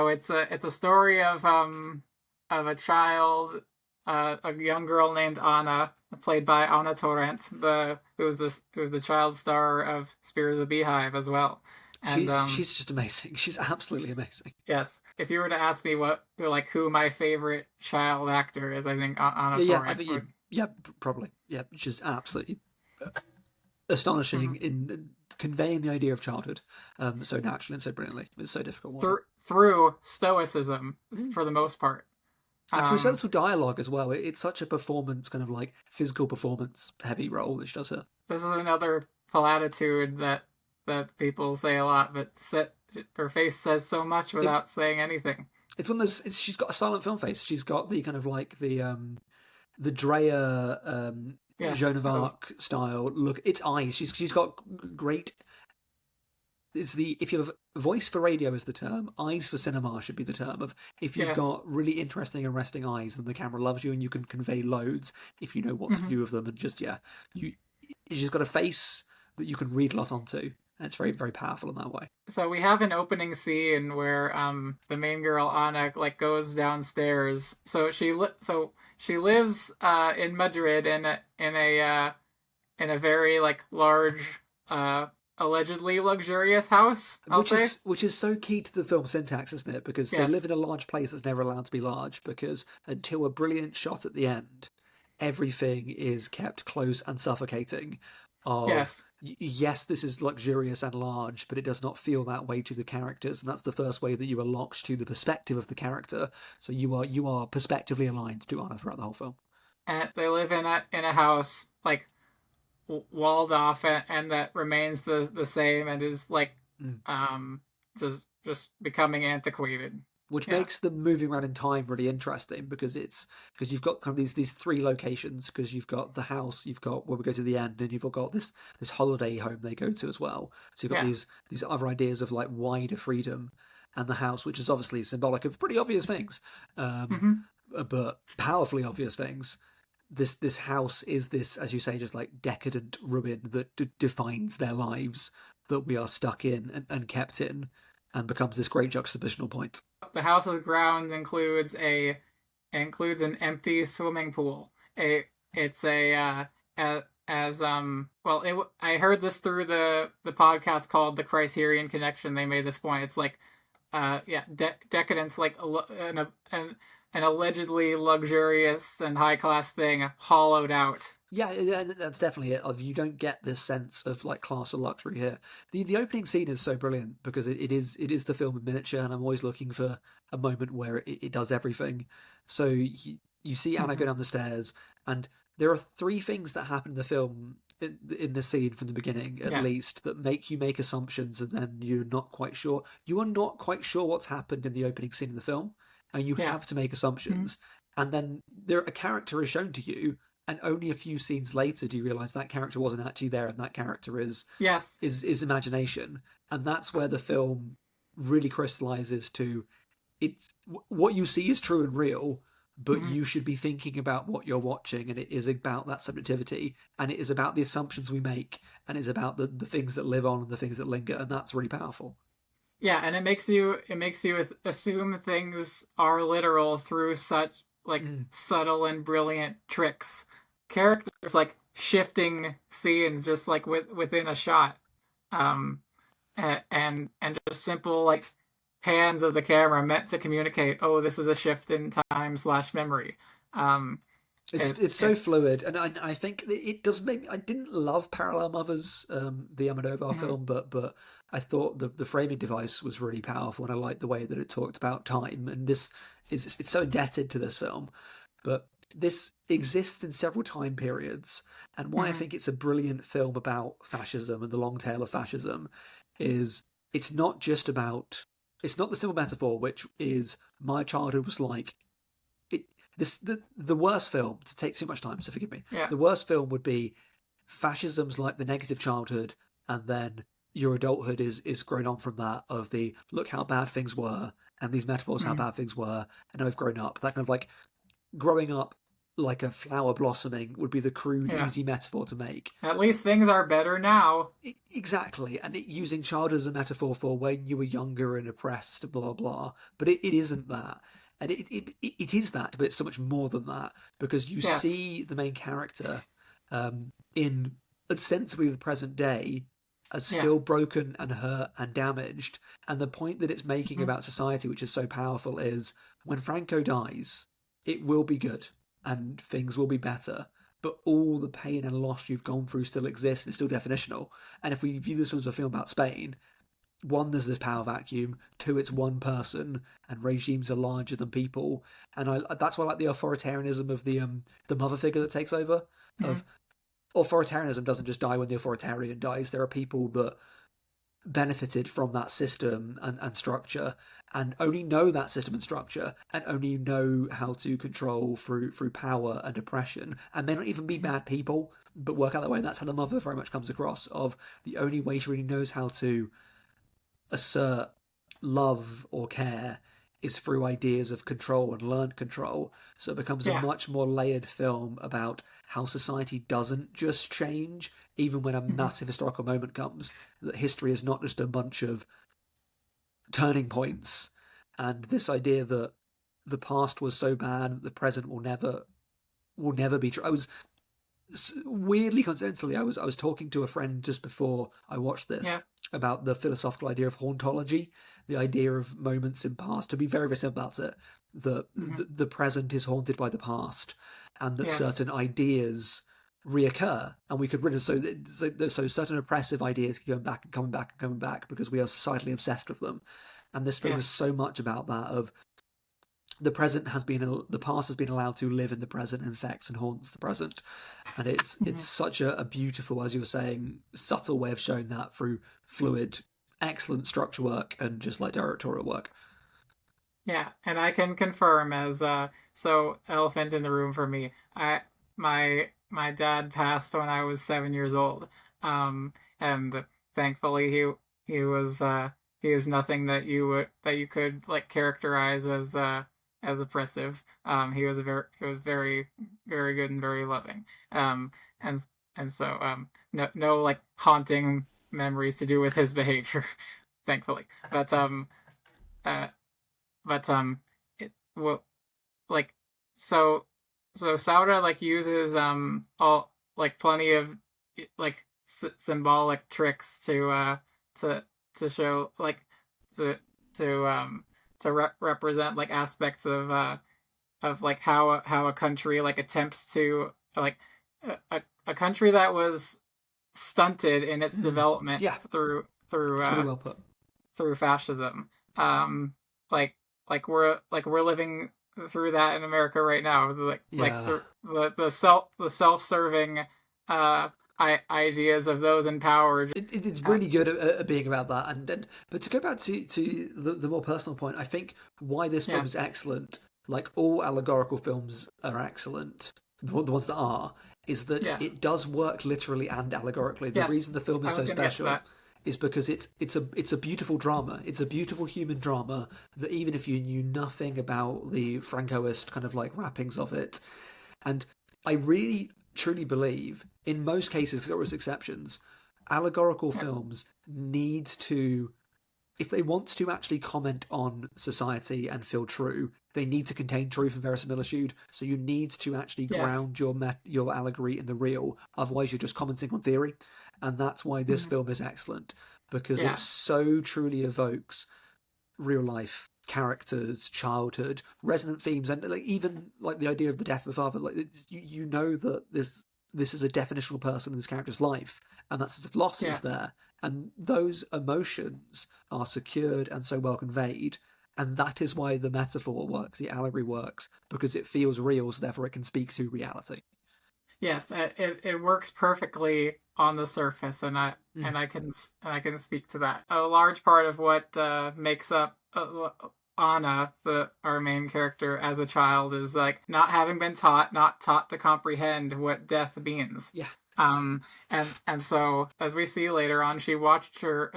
it's a story of a child, a young girl named Anna, played by Anna Torrent, the who was the child star of Spirit of the Beehive as well. And She's just amazing. She's absolutely amazing. yes, if you were to ask me who my favorite child actor is, I think Anna Yeah, yeah. I Torrent think would. yeah, probably. Yeah, she's absolutely Mhm. astonishing in conveying the idea of childhood so naturally and so brilliantly. It's so difficult watching. Through stoicism Mm. for the most part. And through Um, sensible dialogue as well. It's such a performance, kind of like physical performance heavy role that she does her. this is another platitude that people say a lot, but her face says so much It, without saying anything. it's one of those. She's got a silent film face. She's got the kind of like the Drea Yes, Joan of as Arc style look. It's eyes. She's got great. It's the if you have voice for radio is the term, eyes for cinema should be the term of if you've yes, got really interesting and resting eyes, then the camera loves you and you can convey loads if you know what to hmm do with them and just yeah, you she's got a face that you can read a lot onto, and it's very very powerful in that way. so we have an opening scene where the main girl Anna like goes downstairs. So she lives in Madrid in a very like large uh allegedly luxurious house, I'll say. Which is so key to the film syntax, isn't it? Because they live Yes. in a large place that's never allowed to be large. Because until a brilliant shot at the end, everything is kept close and suffocating. Of Yes. yes, this is luxurious and large, but it does not feel that way to the characters, and that's the first way that you are locked to the perspective of the character. So you are perspectively aligned to Anna throughout the whole film. And they live in a house like walled off, and that remains the same and is like Mm. um just becoming antiquated. Which Yeah. makes the moving around in time really interesting because you've got kind of these three locations because you've got the house, you've got where we go to the end, and you've got this holiday home they go to as well. So you've got Yeah. these other ideas of like wider freedom, and the house, which is obviously symbolic of pretty obvious things, um, Hmm. but powerfully obvious things. This house is this, as you say, just like decadent ruin that defines their lives that we are stuck in and kept in, and becomes this great juxtapositional point. The house's grounds includes an empty swimming pool. A it's as well it I heard this through the podcast called The Criterion Connection. They made this point. It's like yeah, decadence, like an allegedly luxurious and high class thing hollowed out. Yeah, that's definitely it. You don't get this sense of like class or luxury here. The opening scene is so brilliant because it is the film in miniature, and I'm always looking for a moment where it does everything. So you see Anna go Hmm. down the stairs, and there are three things that happen in the film in the scene from the beginning, at Yeah, least, that make you make assumptions, and then you're not quite sure. You are not quite sure what's happened in the opening scene of the film, and you yeah, have to make hmm assumptions. And then a character is shown to you, and only a few scenes later do you realize that character wasn't actually there and that character yes, is imagination, and that's where the film really crystallizes to it's what you see is true and real, but hmm you should be thinking about what you're watching, and it is about that subjectivity, and it is about the assumptions we make, and it's about the things that live on and the things that linger, and that's really powerful. Yeah, and it makes you assume things are literal through such like Mm. subtle and brilliant tricks. Characters like shifting scenes just like within a shot. Um and just simple like pans of the camera meant to communicate, oh, this is a shift in time slash memory. Um It's so it fluid, and I think it does make me. I didn't love Parallel Mothers, the Almodovar mhm, film, but I thought the framing device was really powerful, and I liked the way that it talked about time. And this is it's so indebted to this film, but this exists in several time periods. And why I mhm, think it's a brilliant film about fascism and the long tail of fascism is it's not just about. It's not the simple metaphor, which is my childhood was like it, the worst film to take too much time, so forgive me. yeah. The worst film would be fascism's like the negative childhood, and then your adulthood is grown on from that of the look how bad things were and these metaphors how Mhm, bad things were, and I've grown up. That kind of like growing up like a flower blossoming would be the crude, yeah. easy metaphor to make. At least things are better now. Exactly, and using childhood as a metaphor for when you were younger and oppressed, blah blah. But it isn't that, and it is that, but it's so much more than that because you Yes. see the main character in ostensibly the present day as Yeah. still broken and hurt and damaged, and the point that it's making Mhm, about society, which is so powerful, is when Franco dies, it will be good and things will be better but all the pain and loss you've gone through still exists. It's still definitional. And if we view this as a film about Spain, one, there's this power vacuum. Two, it's one person, and regimes are larger than people. And that's why I like the authoritarianism of the mother figure that takes over. mhm, Of authoritarianism doesn't just die when the authoritarian dies. There are people that benefited from that system and structure and only know that system and structure and only know how to control through power and oppression and may not even be mhm, bad people but work out that way. And that's how the mother very much comes across of the only way she really knows how to assert love or care is through ideas of control and learned control. So it becomes a yeah. much more layered film about how society doesn't just change, even when a Mhm, massive historical moment comes. That history is not just a bunch of turning points, and this idea that the past was so bad that the present will never be true. I was weirdly coincidentally, I was talking to a friend just before I watched this yeah. about the philosophical idea of hauntology, the idea of moments in past. To be very, very simple about it, Mhm, the present is haunted by the past, and that yes. certain ideas reoccur, and we could rid of so certain oppressive ideas keep going back and coming back and coming back because we are societally obsessed with them. And this film is Yes. so much about that of the past has been allowed to live in the present and infects and haunts the present, and it's Mhm. such a beautiful, as you were saying, subtle way of showing that through fluid, excellent structure work and just like directorial work. Yeah, and I can confirm as so elephant in the room for me. My dad passed when I was 7 years old. And thankfully he was nothing that you could like characterize as oppressive. He was very good and very loving. And so no like haunting memories to do with his behavior, thankfully. Uh but it well like so so Sauda like uses all like plenty of like symbolic tricks to to show like to to represent like aspects of like how a country like attempts to like a country that was stunted in its Mm. development Yeah, through it's really well put. through fascism. Um, like we're living through that in America right now. Like Yeah, through the self serving ideas of those in power. it's Uh, really good at being about that. And but to go back to the more personal point, I think why this film yeah, is excellent, like all allegorical films are excellent, the ones that are, is that yeah, it does work literally and allegorically. The yes. reason the film is I was so gonna get to special that. is because it's a beautiful drama. It's a beautiful human drama that even if you knew nothing about the Francoist kind of like wrappings of it, and I really truly believe, in most cases, because there are exceptions, allegorical Yeah, films need to if they want to actually comment on society and feel true, they need to contain truth and verisimilitude. So you need to actually Yes. ground your allegory in the real. Otherwise, you're just commenting on theory, and that's why this Mhm. film is excellent, because it Yeah. so truly evokes real life characters, childhood, resonant themes, and like even like the idea of the death of the father. Like you know that this is a definitional person in this character's life, and that sense of loss Yeah. is there, and those emotions are secured and so well conveyed. And that is why the metaphor works, the allegory works, because it feels real, so therefore it can speak to reality. Yes, it works perfectly on the surface, Mm. and I can speak to that. A large part of what makes up Anna, the our main character as a child, is like not taught to comprehend what death means. Yeah, Um, and so as we see later on, she watched her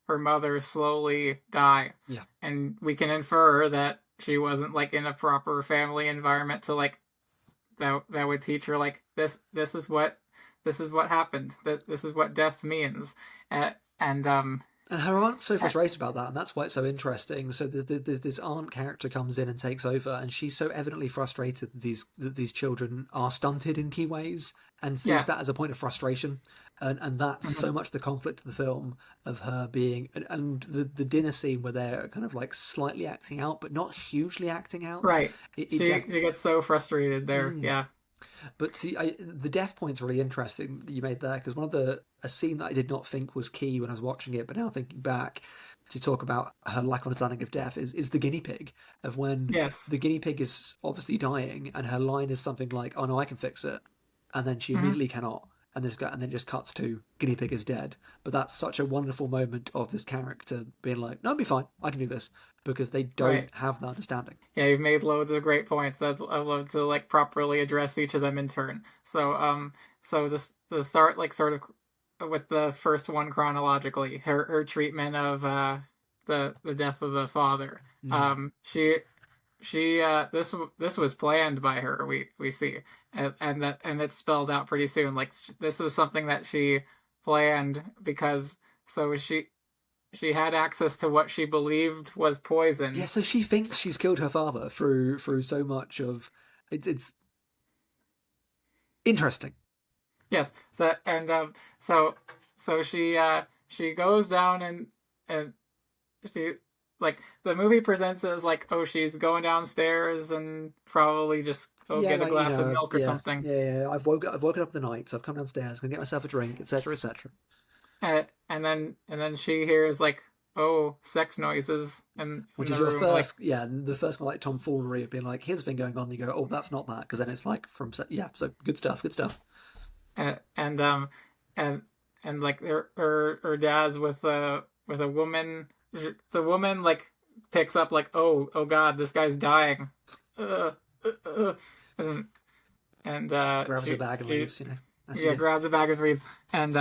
mother slowly die, yeah. and we can infer that she wasn't like in a proper family environment to like that would teach her like this is what happened, that this is what death means. And And her aunt's so frustrated about that, and that's why it's so interesting. So this aunt character comes in and takes over, and she's so evidently frustrated that these children are stunted in key ways, and sees yeah. that as a point of frustration, and that's Mhm. so much the conflict of the film of her being and the dinner scene where they're kind of like slightly acting out, but not hugely acting out. Right, It she gets so frustrated there. definitely. Yeah. But see, the death point's really interesting that you made there, because one of a scene that I did not think was key when I was watching it, but now thinking back to talk about her lack of understanding of death is the guinea pig, of when Yes. the guinea pig is obviously dying and her line is something like, "Oh no, I can fix it," and then she Hmm. immediately cannot. And then it just cuts to guinea pig is dead. But that's such a wonderful moment of this character being like, "No, I'll be fine. I can do this," because they Right. don't have that understanding. Yeah, you've made loads of great points. I'd love to like properly address each of them in turn. So just to start like sort of with the first one chronologically, her treatment of the death of the father. Mm. She this was planned by her. We see, and it's spelled out pretty soon. Like this was something that she planned because so she had access to what she believed was Yeah, poison. so she thinks she's killed her father through so much of it's interesting. Yes. So so she goes down and she like the movie presents it as like, oh, she's going downstairs and probably just go Yeah, get a like glass of milk or yeah, something. yeah. I've woken up in the night, so I've come downstairs, gonna get myself a drink, etc., etc. And then she hears like, oh, sex noises in Which is the your room. Like, first, yeah, the first kind of like tomfoolery of being like, here's a thing going on. You go, oh, that's not that, because then it's like yeah, so good stuff, good stuff. and and and like her dad's with a woman. The woman like picks up like, oh god, this guy's dying. Uh, and Grabs a bag and she leaves, as you yeah, do. grabs a bag of reeds and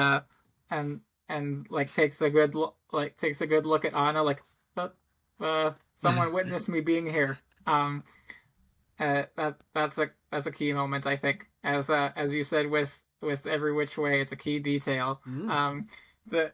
and like takes a good look at Anna like, someone witnessed me being here. That's a key moment, I think, as you said with Every Which Way. It's a key detail. Mm. The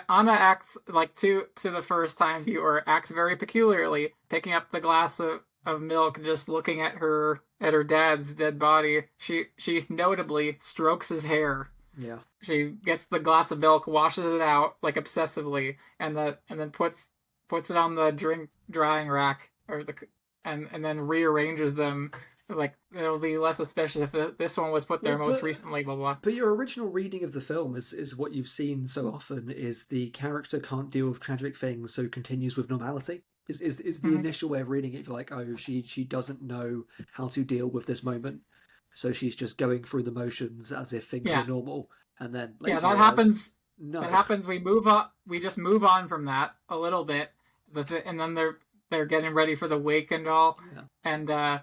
Anna acts like to the first time viewer acts very peculiarly, picking up the glass of milk, just looking at her dad's dead body. She notably strokes his hair. Yeah. She gets the glass of milk, washes it out like obsessively, and then puts it on the drink drying rack or the and then rearranges them. Like it'll be less suspicious if this one was put Well, there most recently. Blah blah. but your original reading of the film is what you've seen so often is the character can't deal with tragic things, so continues with normality. Is the Mm-hmm. initial way of reading it? You're like, oh, she doesn't know how to deal with this moment, so she's just going through the motions as if things were Yeah, normal, and then yeah, later you that realize, happens. That no, happens. We move on. We just move on from that a little bit, and then they're getting ready for the wake and all, yeah, and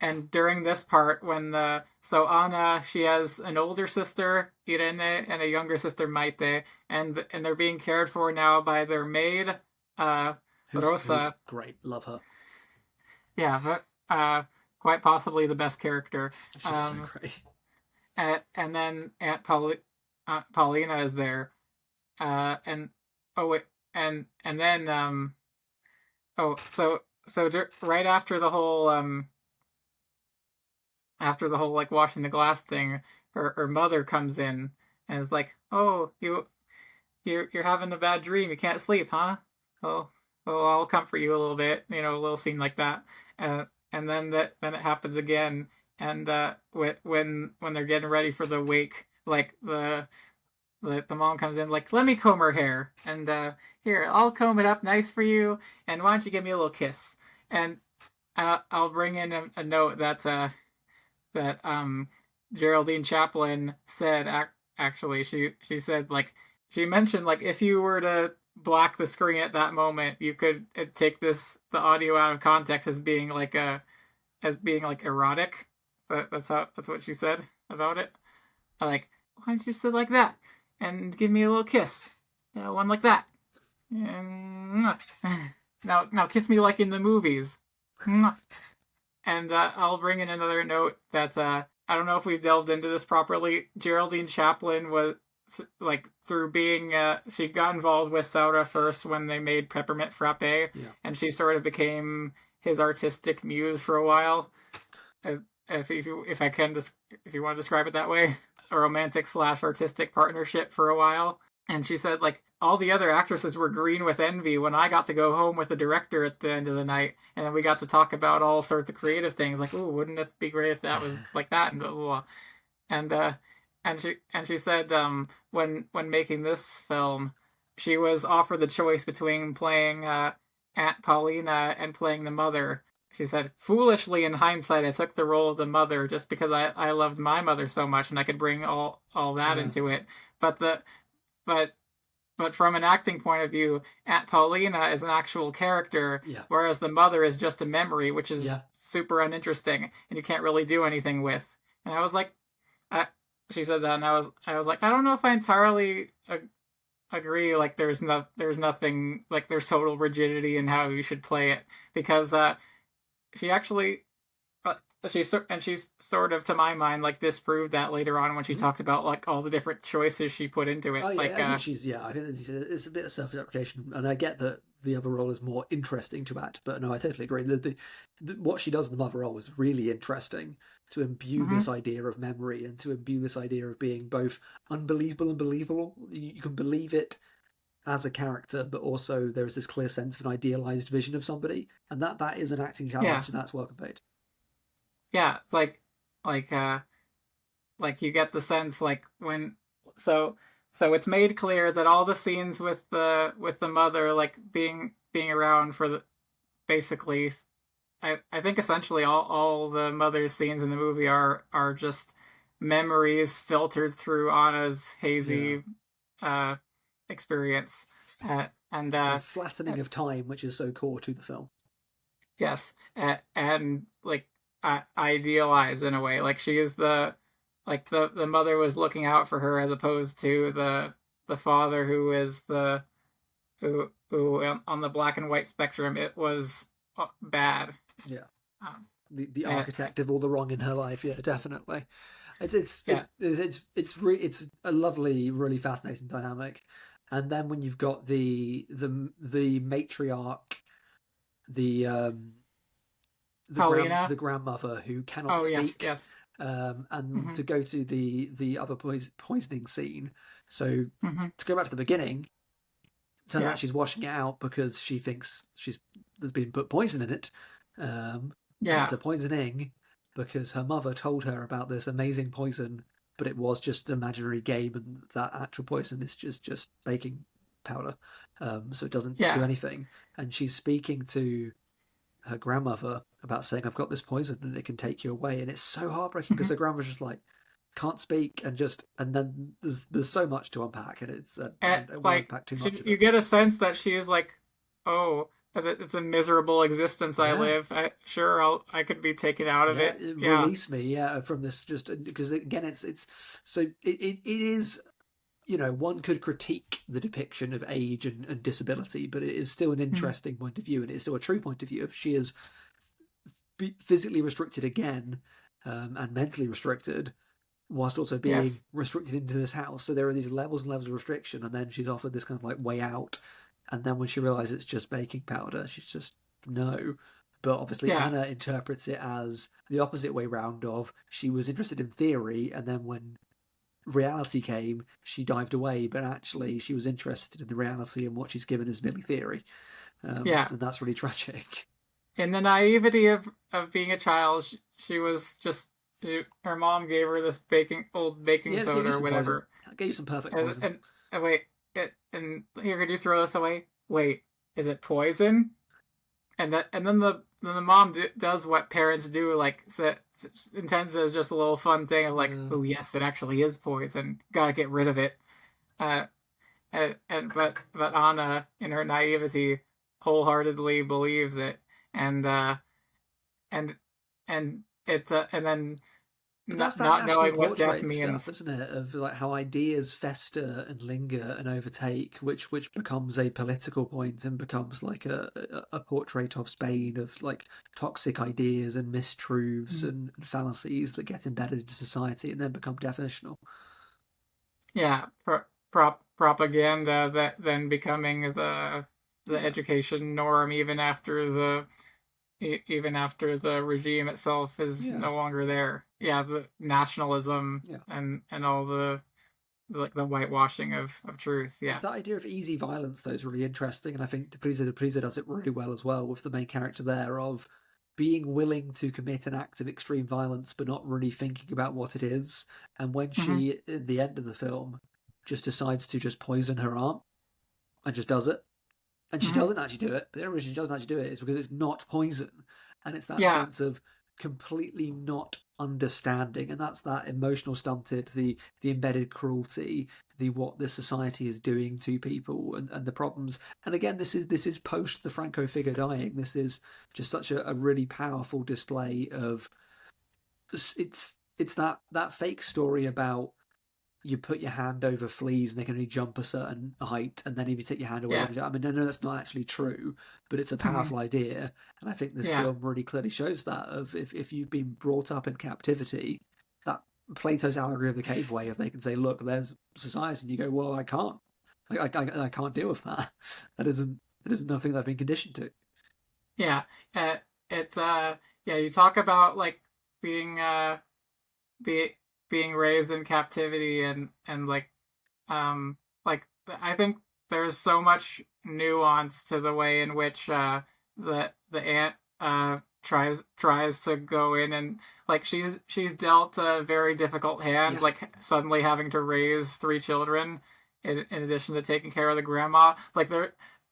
and during this part when the so Anna she has an older sister Irene and a younger sister Maite, and they're being cared for now by their maid uh who's Rosa. great, love her, Yeah, but quite possibly the best character. she's so um great. and then Aunt Paulina is there, and oh wait, and then oh, right after the whole like washing the glass thing, her mother comes in and is like, "Oh, you're having a bad dream. You can't sleep, huh? Well, I'll comfort you a little bit. You know, a little scene like that." And then it happens again. And when they're getting ready for the wake, like the mom comes in like, "Let me comb her hair, and here, I'll comb it up nice for you, and why don't you give me a little kiss?" And I'll bring in a note that Geraldine Chaplin said. Actually, she said like, she mentioned like, if you were to black the screen at that moment, you could take the audio out of context as being like erotic. But that's what she said about it. Like, why don't you sit like that and give me a little kiss? One like that. And now kiss me like in the movies. And I'll bring in another note that I don't know if we've delved into this properly. Geraldine Chaplin was like, through being she got involved with Saura first when they made Peppermint Frappé, Yeah. and she sort of became his artistic muse for a while. If you want to describe it that way, a romantic / artistic partnership for a while. And she said like, all the other actresses were green with envy when I got to go home with the director at the end of the night, and then we got to talk about all sorts of creative things like, "Ooh, wouldn't it be great if that was like that?" and blah blah blah. And she said when making this film, she was offered the choice between playing Aunt Paulina and playing the mother. She said, "Foolishly, in hindsight, I took the role of the mother just because I loved my mother so much and I could bring all that Yeah. into it. But but from an acting point of view, Aunt Paulina is an actual character, Yeah. whereas the mother is just a memory, which is Yeah. super uninteresting and you can't really do anything with." And I was like, she said that, and I was like, I don't know if I entirely agree. Like, there's nothing, like, there's total rigidity in how you should play it, because she actually she's sort of, to my mind, like, disproved that later on when she talked about like all the different choices she put into it. Oh yeah, like I think I think it's a bit of self-deprecation, and I get that the other role is more interesting to act, but no, I totally agree. What she does in the mother role is really interesting, to imbue mm-hmm. this idea of memory and to imbue this idea of being both unbelievable and believable. You can believe it as a character, but also there's this clear sense of an idealized vision of somebody, and that is an acting Yeah, challenge, and that's well conveyed. yeah, like like you get the sense like when so it's made clear that all the scenes with the mother, like, being around for the basically, I think essentially all the mother's scenes in the movie are just memories filtered through Anna's Yeah, hazy uh experience. And it's kind of flattening of time, which is so core to the film. yes, and like, idealized in a way. Like, she is the mother was looking out for her, as opposed to the father, who is the who on the black and white spectrum, it was bad. Yeah, Um, the uh, architect of all the wrong in her life. Yeah, definitely. yeah, It's a lovely, really fascinating dynamic. And then when you've got the matriarch, the Paulina. the grandmother who cannot Oh yes, speak, yes. and Mm-hmm. to go to the other poisoning scene. So Mm-hmm. to go back to the beginning, it turns Yeah, out she's washing it out because she thinks there's been put poison in it, and it's yeah, a poisoning because her mother told her about this amazing poison, but it was just an imaginary game, and that actual poison is just baking powder, so it doesn't do yeah. anything. And she's speaking to her grandmother about saying, "I've got this poison and it can take you away," and it's so heartbreaking because Mm-hmm. her grandmother's just like can't speak, and then there's so much to unpack, and it's And I won't like, unpack too much of you it. get a sense that she is like, "Oh, that it's a miserable existence I Yeah, live. I could be taken out of yeah, it." Yeah. release me, yeah, from this, just because again, it's so it is, one could critique the depiction of age and disability, but it is still an Mm-hmm. interesting point of view, and it's still a true point of view. If she is physically restricted again, and mentally restricted, whilst also being Yes. restricted into this house. So there are these levels and levels of restriction, and then she's offered this kind of like way out. And then when she realizes it's just baking powder, she's just no. But obviously, Yeah, Anna interprets it as the opposite way round of she was interested in theory, and then when reality came, she dived away, but actually she was interested in the reality, and what she's given is merely theory. yeah. And that's really tragic. In the naivety of being a child, she was just her mom gave her this So baking yeah, just give soda you or some poison. whatever, I'll give you some perfect and poison. wait, and here, could you throw this away? Wait, is it poison? And then the mom does what parents do, like intends as just a little fun thing of like, Yeah. oh yes, it actually is poison. Gotta get rid of it. Uh, but Anna, in her naivety, wholeheartedly believes it, and and and then But that's that not national knowing what death portrait stuff, means. isn't it? Of like how ideas fester and linger and overtake, which becomes a political point and becomes like a portrait of Spain of like toxic ideas and mistruths Mhm. and fallacies that get embedded into society and then become definitional. Yeah, propaganda that then becoming the Yeah, education norm, even after the regime itself is yeah, no longer there. Yeah, the nationalism yeah. and all like the whitewashing of truth. Yeah. That idea of easy violence, though, is really interesting, and I think Deprisa does it really well as well with the main character there of being willing to commit an act of extreme violence, but not really thinking about what it is. And when Hmm. she, at the end of the film, just decides to just poison her aunt and just does it, and she Hmm. doesn't actually do it. But the only reason she doesn't actually do it is because it's not poison, and it's that Yeah. sense of completely not understanding, and that's that emotional stunted, the embedded cruelty, the what this society is doing to people, and the problems. And again, this is post the Franco figure dying. This is just such a really powerful display of it's that fake story about you put your hand over fleas and they can only jump a certain height, and then if you take your hand away, Yeah. then I mean, no, that's not actually true, but it's a Hmm. powerful idea, and I think this Yeah. film really clearly shows that of if you've been brought up in captivity, that Plato's allegory of the cave way, if they can say, look, there's society, and you go, well, I can't, I can't deal with that. That isn't nothing that I've been conditioned to. Yeah. Uh, it's yeah. You talk about like being be being raised in captivity and like I think there's so much nuance to the way in which the aunt tries to go in, and like she's dealt a very difficult hand, Yes. like suddenly having to raise three children in addition to taking care of the grandma. Like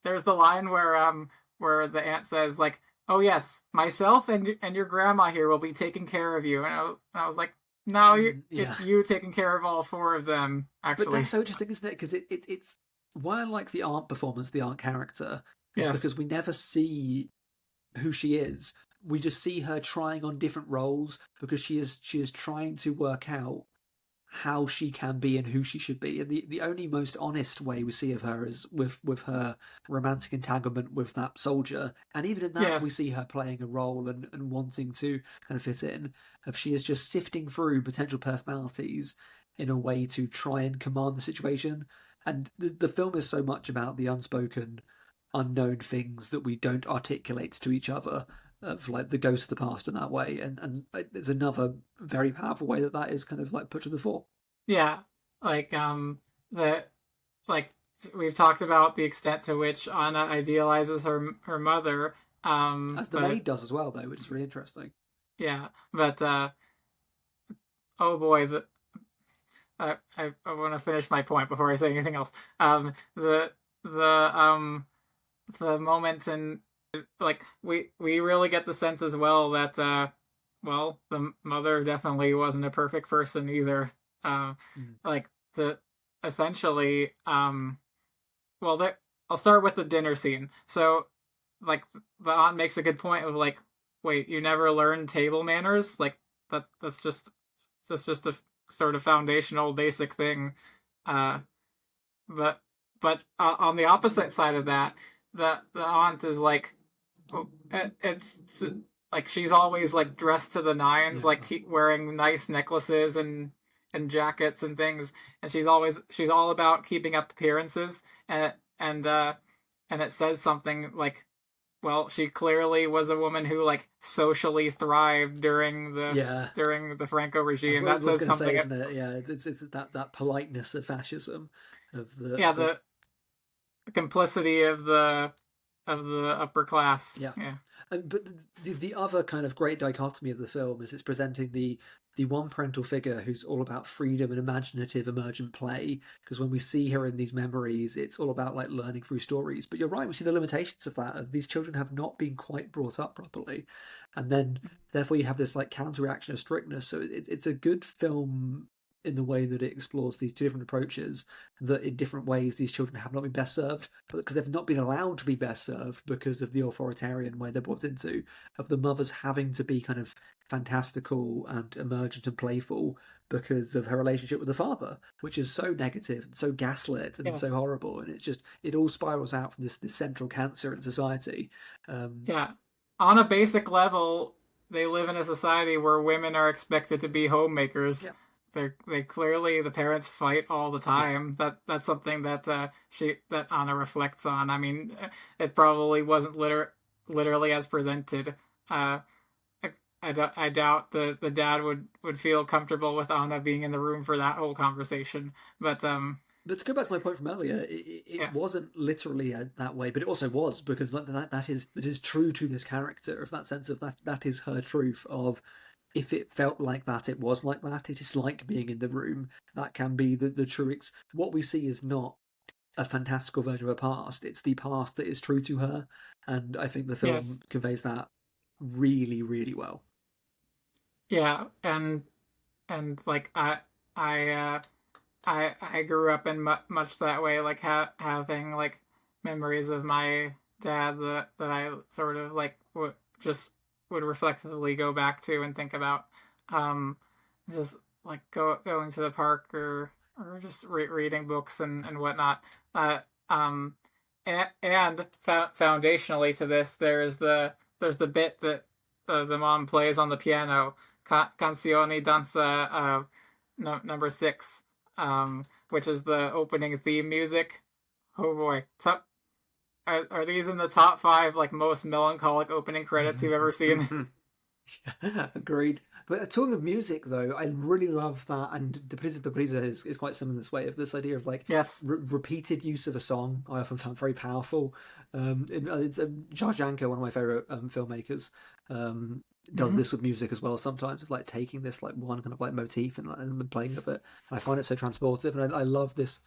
there's the line where the aunt says like, oh yes, myself and your grandma here will be taking care of you, and I was like, no, Yeah. it's you taking care of all four of them, But that's actually. so interesting, isn't it? Because it's why I like the art performance, the art character, is Yes. because we never see who she is. We just see her trying on different roles because she is trying to work out how she can be and who she should be. And the only most honest way we see of her is with her romantic entanglement with that soldier. And even in that we Yes. see her playing a role and wanting to kind of fit in. If she is just sifting through potential personalities in a way to try and command the situation. And the film is so much about the unspoken, unknown things that we don't articulate to each other of like the ghost of the past in that way, and there's another very powerful way that is kind of like put to the fore, Yeah. Like the like we've talked about the extent to which Anna idealizes her mother. as the But maid does as well, though, which is really interesting. yeah, but oh boy, I want to finish my point before I say anything else. The the the moment and like we really get the sense as well that well, the mother definitely wasn't a perfect person either. Mm. Like the essentially well, I'll start with the dinner scene. So like the aunt makes a good point of like, wait, you never learned table manners? Like that's just a sort of foundational basic thing. Uh, but on the opposite side of that, the aunt is like, oh, it's like she's always like dressed to the nines, Yeah, like wearing nice necklaces and jackets and things, and she's all about keeping up appearances, and and it says something like, well, she clearly was a woman who like socially thrived Yeah. during the Franco That's regime. what I That was says going to say, something. isn't it? Yeah, it's that politeness of fascism, of Yeah, the the complicity of the upper class. yeah. Yeah. But the other kind of great dichotomy of the film is it's presenting the one parental figure who's all about freedom and imaginative emergent play. Because when we see her in these memories, it's all about like learning through stories. But you're right, we see the limitations of that. Of these children have not been quite brought up properly, and then therefore you have this like counter reaction of strictness. So it's a good film in the way that it explores these two different approaches that in different ways these children have not been best served, but because they've not been allowed to be best served because of the authoritarian way they're brought into, of the mothers having to be kind of fantastical and emergent and playful because of her relationship with the father, which is so negative and so gaslit and Yeah. so horrible, and it's just it all spirals out from this central cancer in society. Yeah. On a basic level, they live in a society where women are expected to be homemakers. Yeah, They clearly the parents fight all the yeah, time. That's something that that Anna reflects on. I mean, it probably wasn't literally as presented. Uh, I doubt the dad would feel comfortable with Anna being in the room for that whole conversation. But but to go back to my point from earlier, it yeah, wasn't literally that way, but it also was because that is true to this character of that sense of that is her truth of if it felt like that, it was like that. It is like being in the room. That can be the true. What we see is not a fantastical version of her past. It's the past that is true to her, and I think the film yes, conveys that really, really well. yeah, and like I I grew up in much that way, like having like memories of my dad that I sort of like would reflectively go back to and think about, um, just like going to the park or just reading books and whatnot. Uh, um, and foundationally to this, there's the bit that the mom plays on the piano, Canzoni Danza, no, number six, which is the opening theme music. Oh boy, are these in the top five like most melancholic opening credits you've ever seen? Agreed. But talking of music, though, I really love that, and Deprisa is quite similar in this way of this idea of like Yes. repeated use of a song. I often found very powerful. It's Janko, one of my favorite filmmakers, does Mm-hmm. this with music as well. Sometimes of like taking this like one kind of like motif and playing with it. And I find it so transportive, and I love this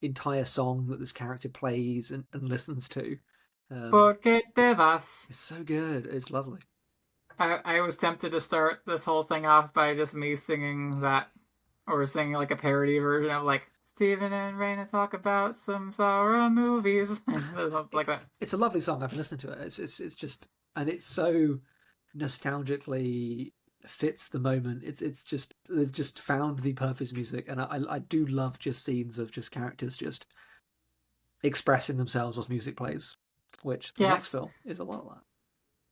entire song that this character plays and listens to. Um, Porque te vas. it's so good. It's lovely. I was tempted to start this whole thing off by just me singing that, or singing like a parody version of like Stephen and Raina talk about some Saura movies, like that. It's a lovely song. I've been listening to it. It's just and it's so nostalgically fits the moment. It's just they've just found the perfect music, and I do love just scenes of just characters just expressing themselves as music plays, which the next Yes, film is a lot of that.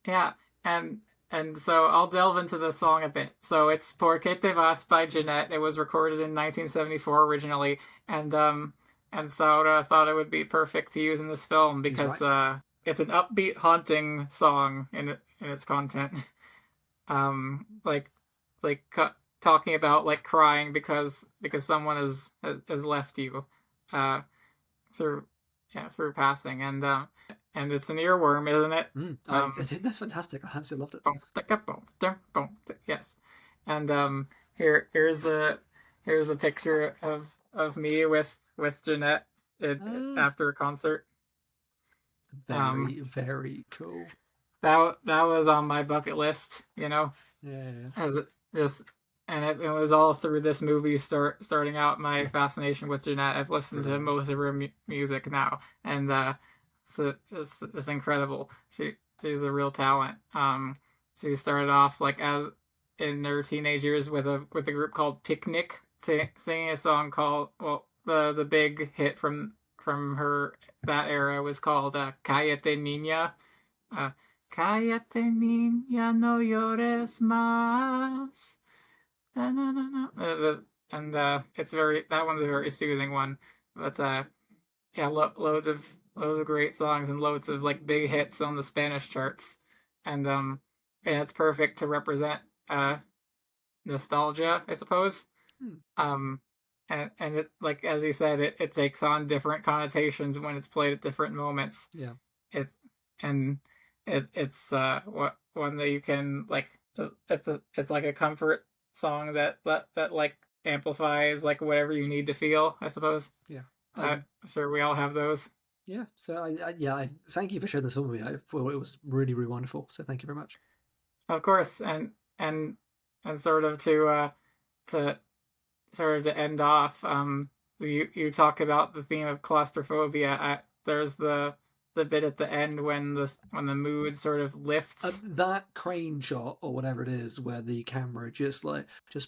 yeah, and and so I'll delve into the song a bit. So it's Porque te vas by Jeanette. It was recorded in 1974 originally, and Saura thought it would be perfect to use in this film He's because right. it's an upbeat, haunting song in its content. Like talking about like crying because someone has left you, uh, through through passing, and it's an earworm, isn't it? That's fantastic. I absolutely loved it. Boom, ticka, boom, dim, boom, yes, and here's the picture of me with Jeanette Uh, after a concert. Um, very very cool. that was on my bucket list, you know, Yeah. as it just and it was all through this movie starting out my fascination with Jeanette. I've listened to Brilliant. most of her music now, and so it's incredible. She's a real talent. She started off like as in her teenage years with a group called Picnic, singing a song called the big hit from her that era was called Cállate Niña. Uh, Cállate niña, no llores más. Na, na, na, na. And it's very that one's a very soothing one. But yeah, loads of loads of great songs and loads of like big hits on the Spanish charts, and it's perfect to represent uh nostalgia, I suppose. Hmm. Um, and it, like as you said, it takes on different connotations when it's played at different moments. Yeah. It's and it's what one that you can like. It's like a comfort song that like amplifies like whatever you need to feel, I suppose. Yeah. Uh, sure, we all have those. Yeah. So I thank you for sharing this with me. I thought it was really, really wonderful. So thank you very much. Of course, and and sort of to sort of to end off, you talk about the theme of claustrophobia. There's the bit at the end when the mood sort of lifts. That crane shot or whatever it is, where the camera just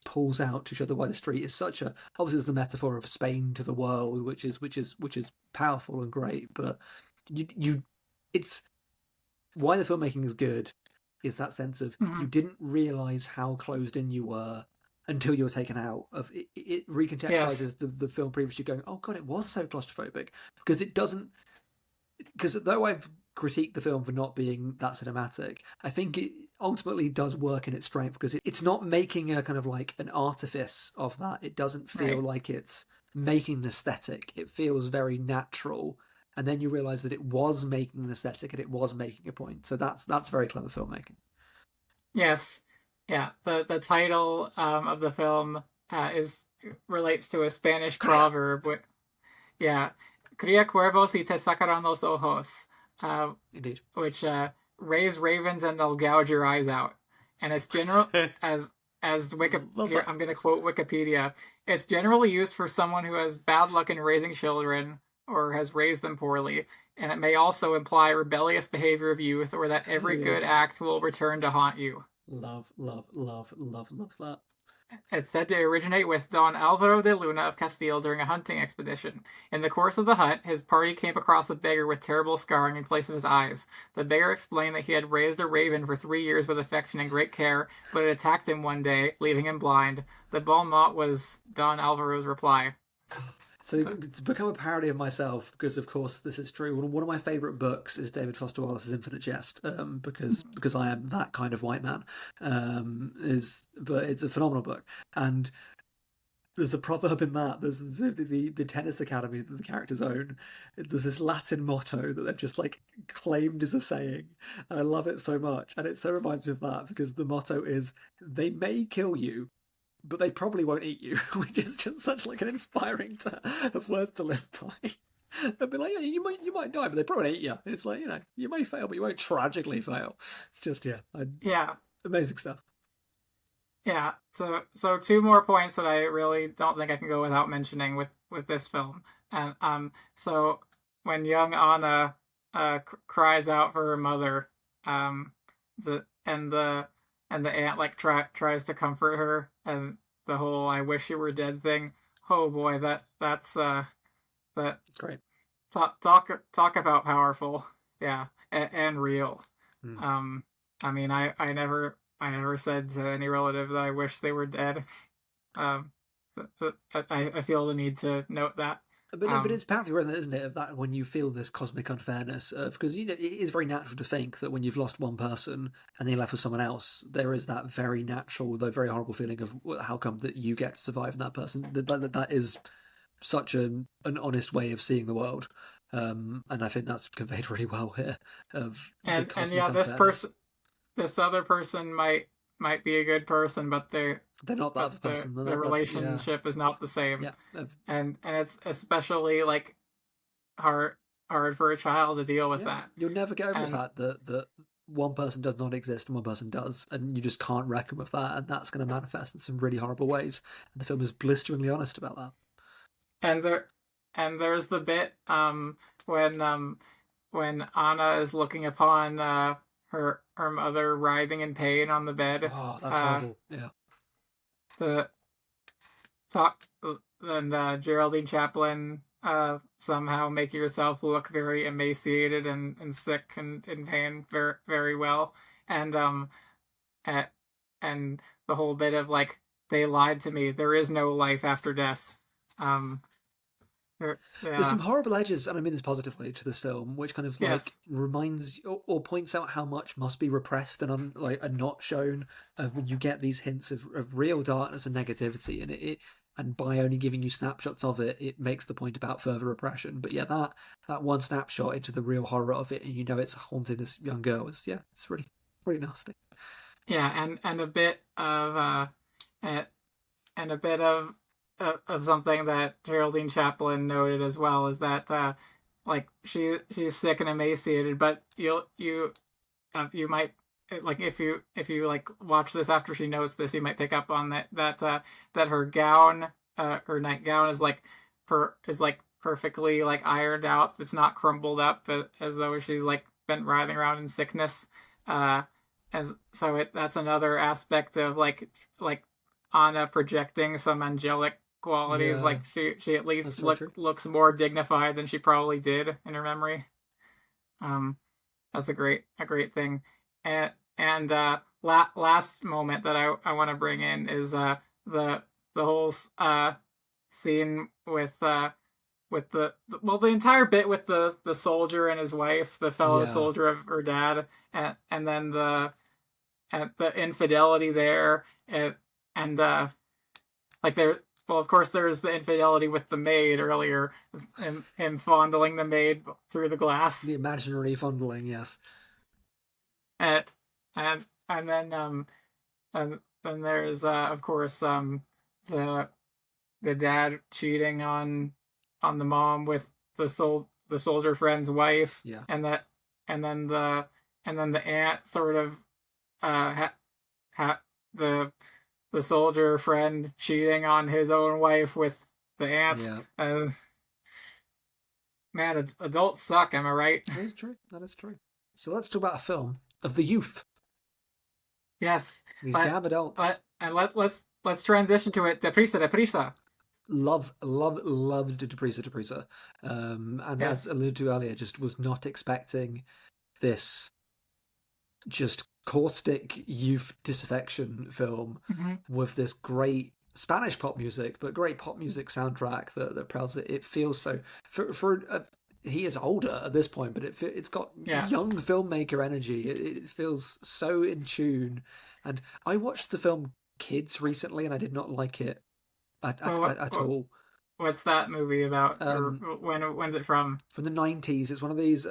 pulls out to show the wider street, is such a obviously it's the metaphor of Spain to the world, which is powerful and great. But you it's why the filmmaking is good is that sense of Mm-hmm. you didn't realize how closed in you were until you're taken out of it. It Yes. recontextualizes the film previously going, oh god, it was so claustrophobic because it doesn't because though I've critiqued the film for not being that cinematic, I think it ultimately does work in its strength because it's not making a kind of like an artifice of that. It doesn't feel Right. like it's making an aesthetic. It feels very natural. And then you realize that it was making an aesthetic and it was making a point. So that's very clever filmmaking. Yes. Yeah. The title of the film is relates to a Spanish Cría. proverb. Yeah, Cría cuervos y te sacarán los ojos, uh, Indeed. which raise ravens and they'll gouge your eyes out. And it's general as Wiki Love here. that. I'm gonna quote Wikipedia. It's generally used for someone who has bad luck in raising children or has raised them poorly, and it may also imply rebellious behavior of youth or that every good act will return to haunt you. Love, love, love, love, love that. It's said to originate with Don Alvaro de Luna of Castile during a hunting expedition. In the course of the hunt, his party came across a beggar with terrible scarring in place of his eyes. The beggar explained that he had raised a raven for 3 years with affection and great care, but it attacked him one day, leaving him blind. The bon mot was Don Alvaro's reply. So it's become a parody of myself because, of course, this is true. One of my favourite books is David Foster Wallace's Infinite Jest, because I am that kind of white man. But it's a phenomenal book, and there's a proverb in that. There's the tennis academy that the characters own. There's this Latin motto that they've just like claimed as a saying. And I love it so much, and it so reminds me of that because the motto is "They may kill you, but they probably won't eat you," which is just such like an inspiring of words to live by. They'd be like, yeah, you might die, but they probably won't eat you. It's like you may fail, but you won't tragically fail. It's just Yeah, amazing stuff. yeah. So two more points that I really don't think I can go without mentioning with this film. And so when young Anna cries out for her mother, um, the and the and the aunt like tries to comfort her, and the whole "I wish you were dead" thing. Oh boy, that's that It's great. talk about powerful, yeah, and real. Mm. Um, I mean, I never said to any relative that I wish they were dead. Um, I feel the need to note that. But no, but Um, it's powerful, isn't it? Of that when you feel this cosmic unfairness, because it is very natural to think that when you've lost one person and you're left with someone else, there is that very natural, though very horrible feeling of how come that you get to survive and that person. That is such an honest way of seeing the world, and I think that's conveyed really well here of the and cosmic yeah, unfairness. this other person might be a good person, but They're not that other person, and the that's yeah, relationship is not the same, yeah. and it's especially like hard hard for a child to deal with Yeah, that. you'll never get over the And fact that one person does not exist and one person does, and you just can't reckon with that, and that's going to manifest in some really horrible ways. And the film is blisteringly honest about that. and there and there's the bit when Anna is looking upon her mother writhing in pain on the bed. Oh, that's Uh, horrible. Yeah, the talk and Geraldine Chaplin somehow make yourself look very emaciated and sick and in pain very well. And at, and the whole bit of like they lied to me. There is no life after death. Um, There's Yeah. some horrible edges, and I mean this positively, to this film, which kind of like Yes. reminds or points out how much must be repressed and and not shown when you get these hints of real darkness and negativity, and and by only giving you snapshots of it, it makes the point about further repression. But yeah, that one snapshot into the real horror of it, and you know it's haunting this young girl, is yeah, it's really nasty. Yeah, and a bit of and, and a bit of something that Geraldine Chaplin noted as well is that like she's sick and emaciated, but you might like if you like watch this after she notes this, you might pick up on that her gown, her nightgown is like perfectly like ironed out. It's not crumpled up as though she's like been writhing around in sickness. Uh, as so that's another aspect of like Anna projecting some angelic qualities. Yeah, Like she at that's least very true. looks more dignified than she probably did in her memory. Um, that's a great thing. And last moment that I want to bring in is the the whole scene with the entire bit with the soldier and his wife, the fellow Yeah, soldier of her dad, and then the infidelity there, and like there. Well, of course, there's the infidelity with the maid earlier, him fondling the maid through the glass. the imaginary fondling, yes. And and then and then there's of course the the dad cheating on the mom with the soldier friend's wife, Yeah. and that and then the and then the aunt sort of ha, the soldier friend cheating on his own wife with the aunt. Yeah, uh, Man, adults suck, am I right? that is true. That is true. So let's talk about a film of the youth. Yes, These damn adults. and let's transition to it. Deprisa, deprisa. Loved Deprisa. And as Yes. alluded to earlier, just was not expecting this just caustic youth disaffection film Mm-hmm. with this great Spanish pop music, but great pop music soundtrack that propels it. It feels so he is older at this point, but it's got Yeah. young filmmaker energy. It feels so in tune. And I watched the film Kids recently, and I did not like it Well, at all. what's that movie about? Or Um, when's it from? from the 90s. It's one of these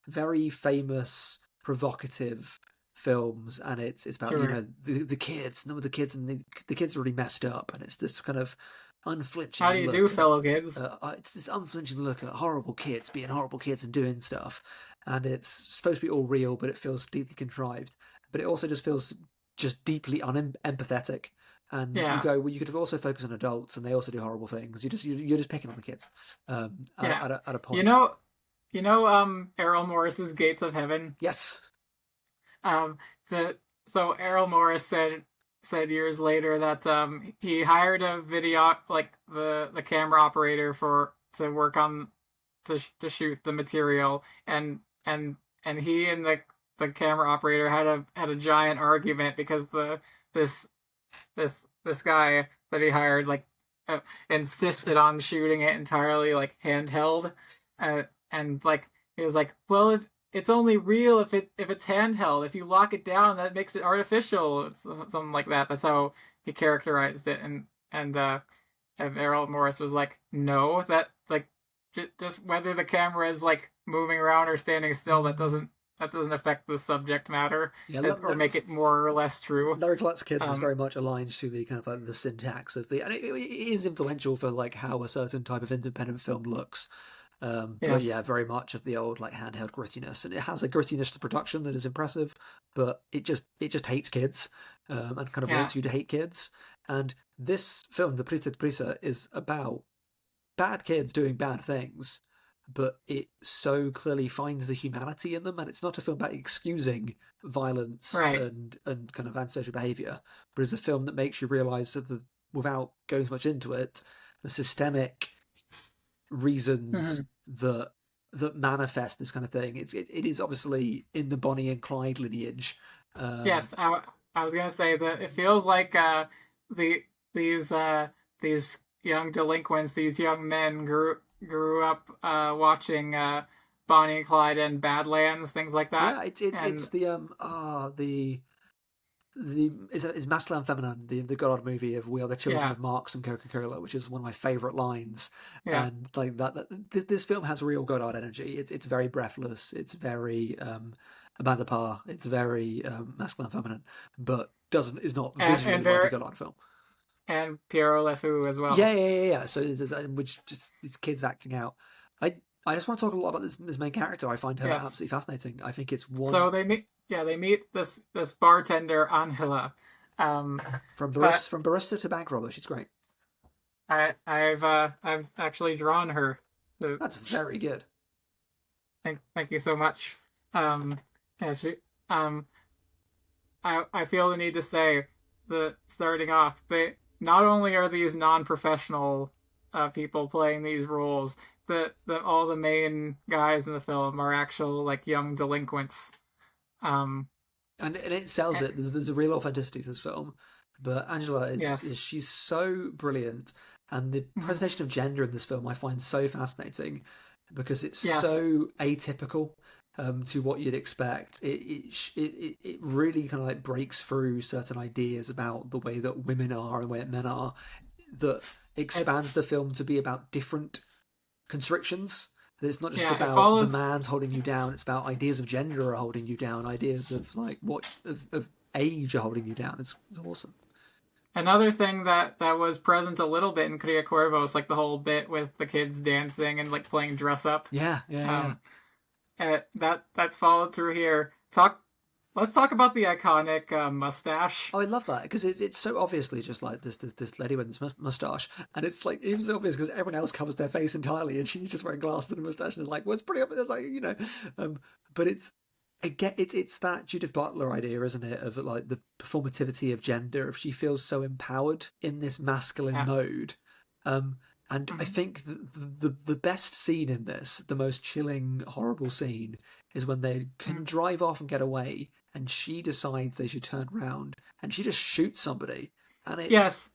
very famous, provocative films, and it's about Sure. the kids, the kids, and the kids are really messed up, and it's this kind of How unflinching do you do, look at fellow kids? it's this unflinching look at horrible kids being horrible kids and doing stuff, and it's supposed to be all real, but it feels deeply contrived. But it also just feels just deeply unempathetic. And you Yeah. go, well, you could have also focused on adults, and they also do horrible things. You're just picking on the kids, Yeah. at a You point. know, Errol Morris's Gates of Heaven. Yes, Um, the so Errol Morris said years later that he hired a video like the camera operator for to work on to shoot the material, and he and the camera operator had a giant argument because the this this guy that he hired like insisted on shooting it entirely like handheld, and like he was like, well, it's only real if it's handheld. If you lock it down, that makes it artificial, something like that. That's how he characterized it, and Errol Morris was like, no, that like just whether the camera is like moving around or standing still, that doesn't affect the subject matter yeah. or make it more or less true. Larry Clark's Kids is Um, very much aligned to the kind of like the syntax of and it is influential for like how a certain type of independent film looks. But yes, yeah, very much of the old like handheld grittiness, and it has a grittiness to production that is impressive, but it just hates kids, and kind of yeah, wants you to hate kids. And this film, The Prisa, is about bad kids doing bad things, but it so clearly finds the humanity in them, and it's not a film about excusing violence right. and kind of antisocial behaviour, but it's a film that makes you realise that without going too much into it, the systemic reasons Mm-hmm. that manifest this kind of thing. It is obviously in the Bonnie and Clyde lineage. Um, Yes, I was gonna say that it feels like the these these young delinquents, these young men grew up watching Bonnie and Clyde and Badlands, things like that. Yeah, it's And the is masculine and feminine, the Godard movie of "We are the children yeah, of Marx and Coca-Cola," which is one of my favorite lines. yeah, And like this film has real Godard energy. It's very breathless. It's very Amanda Parr. It's very masculine and feminine, but doesn't is not and visually like a very Godard film. and Pierrot Le Fou as Yeah, well. yeah, yeah, yeah. So which just these kids acting out. I I just want to talk a lot about this main character. I find her Yes. absolutely fascinating. I think it's one So they meet. Yeah, they meet this bartender Angela. Um, but from barista to bank robber. She's great. I've actually drawn her. So That's very good. thank you so much. Um, yeah, I feel the need to say that starting off, they not only are these non-professional people playing these roles, the all the main guys in the film are actual like young delinquents. Um, And it sells eh, it. There's a real authenticity to this film, but Angela is yes, she's so brilliant, and the mhm, presentation of gender in this film I find so fascinating because it's yes, so atypical to what you'd expect. It really kind of like breaks through certain ideas about the way that women are and the way that men are, that it's expands the film to be about different constrictions. That it's not just yeah, it about the follows. man's holding you down. It's about ideas of gender are holding you down. Ideas of like what of age are holding you down. It's awesome. Another thing that was present a little bit in Cría Cuervos, like the whole bit with the kids dancing and like playing dress up. Yeah, yeah, yeah. Um, that's followed through here. Let's talk about the iconic mustache. Oh, I love that because it's so obviously just like this lady with this mustache, and it's like even so obvious because everyone else covers their face entirely, and she's just wearing glasses and a mustache, and it's like, well, it's pretty obvious, like but it's again, it's that Judith Butler idea, isn't it, of like the performativity of gender. If she feels so empowered in this masculine Yeah. mode, um, and I Mm-hmm. think the best scene in this, the most chilling, horrible scene, is when they Mm-hmm. can drive off and get away, and she decides they should turn around, and she just shoots somebody, and it's Yes.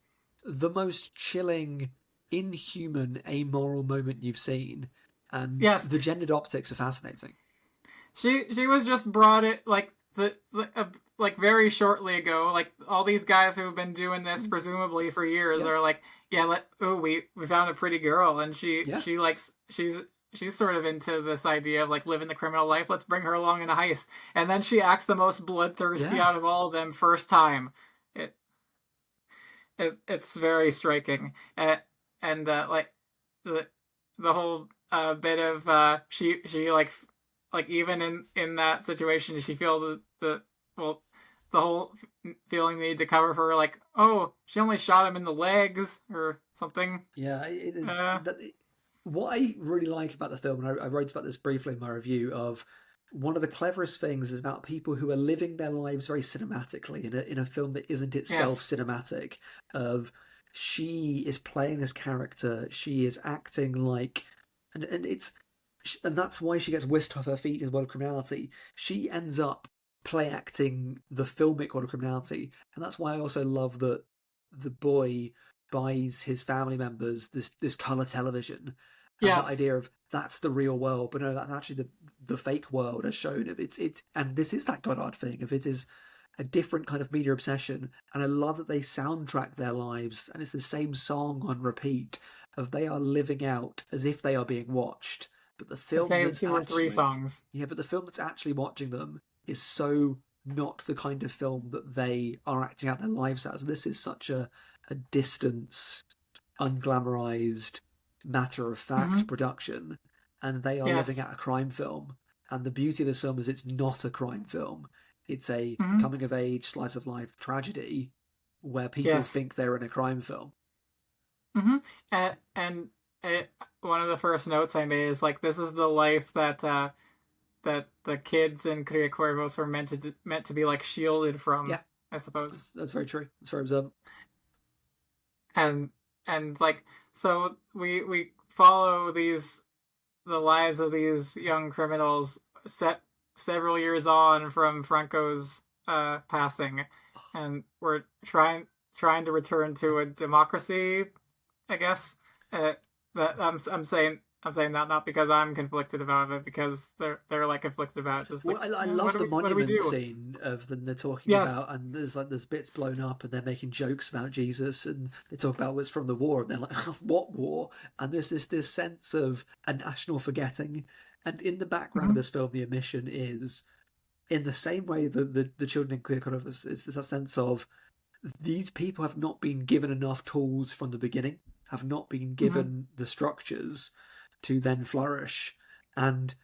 the most chilling, inhuman, amoral moment you've seen, and Yes. the gendered optics are fascinating. She was just brought it like very shortly ago. Like all these guys who have been doing this presumably for years Yeah, are like, yeah, we found a pretty girl, and yeah, she's sort of into this idea of like living the criminal life. Let's bring her along in a heist, and then she acts the most bloodthirsty yeah. out of all of them first time. It, it's very striking, and like the the whole bit of she like even in that situation, she feel the well the whole feeling the need to cover for like, oh, she only shot him in the legs or something. Yeah, it is Uh, what I really like about the film, and I wrote about this briefly in my review of one of the cleverest things is about people who are living their lives very cinematically in a film that isn't itself yes, cinematic. Of she is playing this character, she is acting like, and it's and that's why she gets whisked off her feet in World of Criminality. She ends up play acting the filmic World of Criminality, and that's why I also love that the boy buys his family members this color television, and that yes, idea of that's the real world, but no, that's actually the fake world as shown. It's and this is that Goddard thing. If it is a different kind of media obsession, and I love that they soundtrack their lives, and it's the same song on repeat. Of they are living out as if they are being watched, but the the film same that's two or three actually songs. yeah, but the film that's actually watching them is so not the kind of film that they are acting out their lives as. This is such a distance, unglamorized, matter of fact Mm-hmm. production, and they are living Yes. out a crime film. And the beauty of this film is it's not a crime film. It's a Mm-hmm. coming of age, slice of life tragedy where people Yes. think they're in a crime film. Mm-hmm. And one of the first notes I made is like, this is the life that the kids in Cría Cuervos were meant to be like shielded from, Yeah, I suppose. that's very true. That's very observant. And like, so we follow the lives of these young criminals set several years on from Franco's passing, and we're trying to return to a democracy, I guess. Uh, that I'm saying I'm saying that not because I'm conflicted about it, but because they're like conflicted about it. Just like, Well, I what love do the we monument do? scene of them they're talking Yes, about, and there's bits blown up, and they're making jokes about Jesus, and they talk about what's from the war, and they're like, "What war?" And there's this sense of a national forgetting, and in the background of mm-hmm. this film, the omission is in the same way that the children in Queer Cuervos is a sense of these people have not been given enough tools from the beginning, have not been Mm-hmm. given the structures to then flourish, and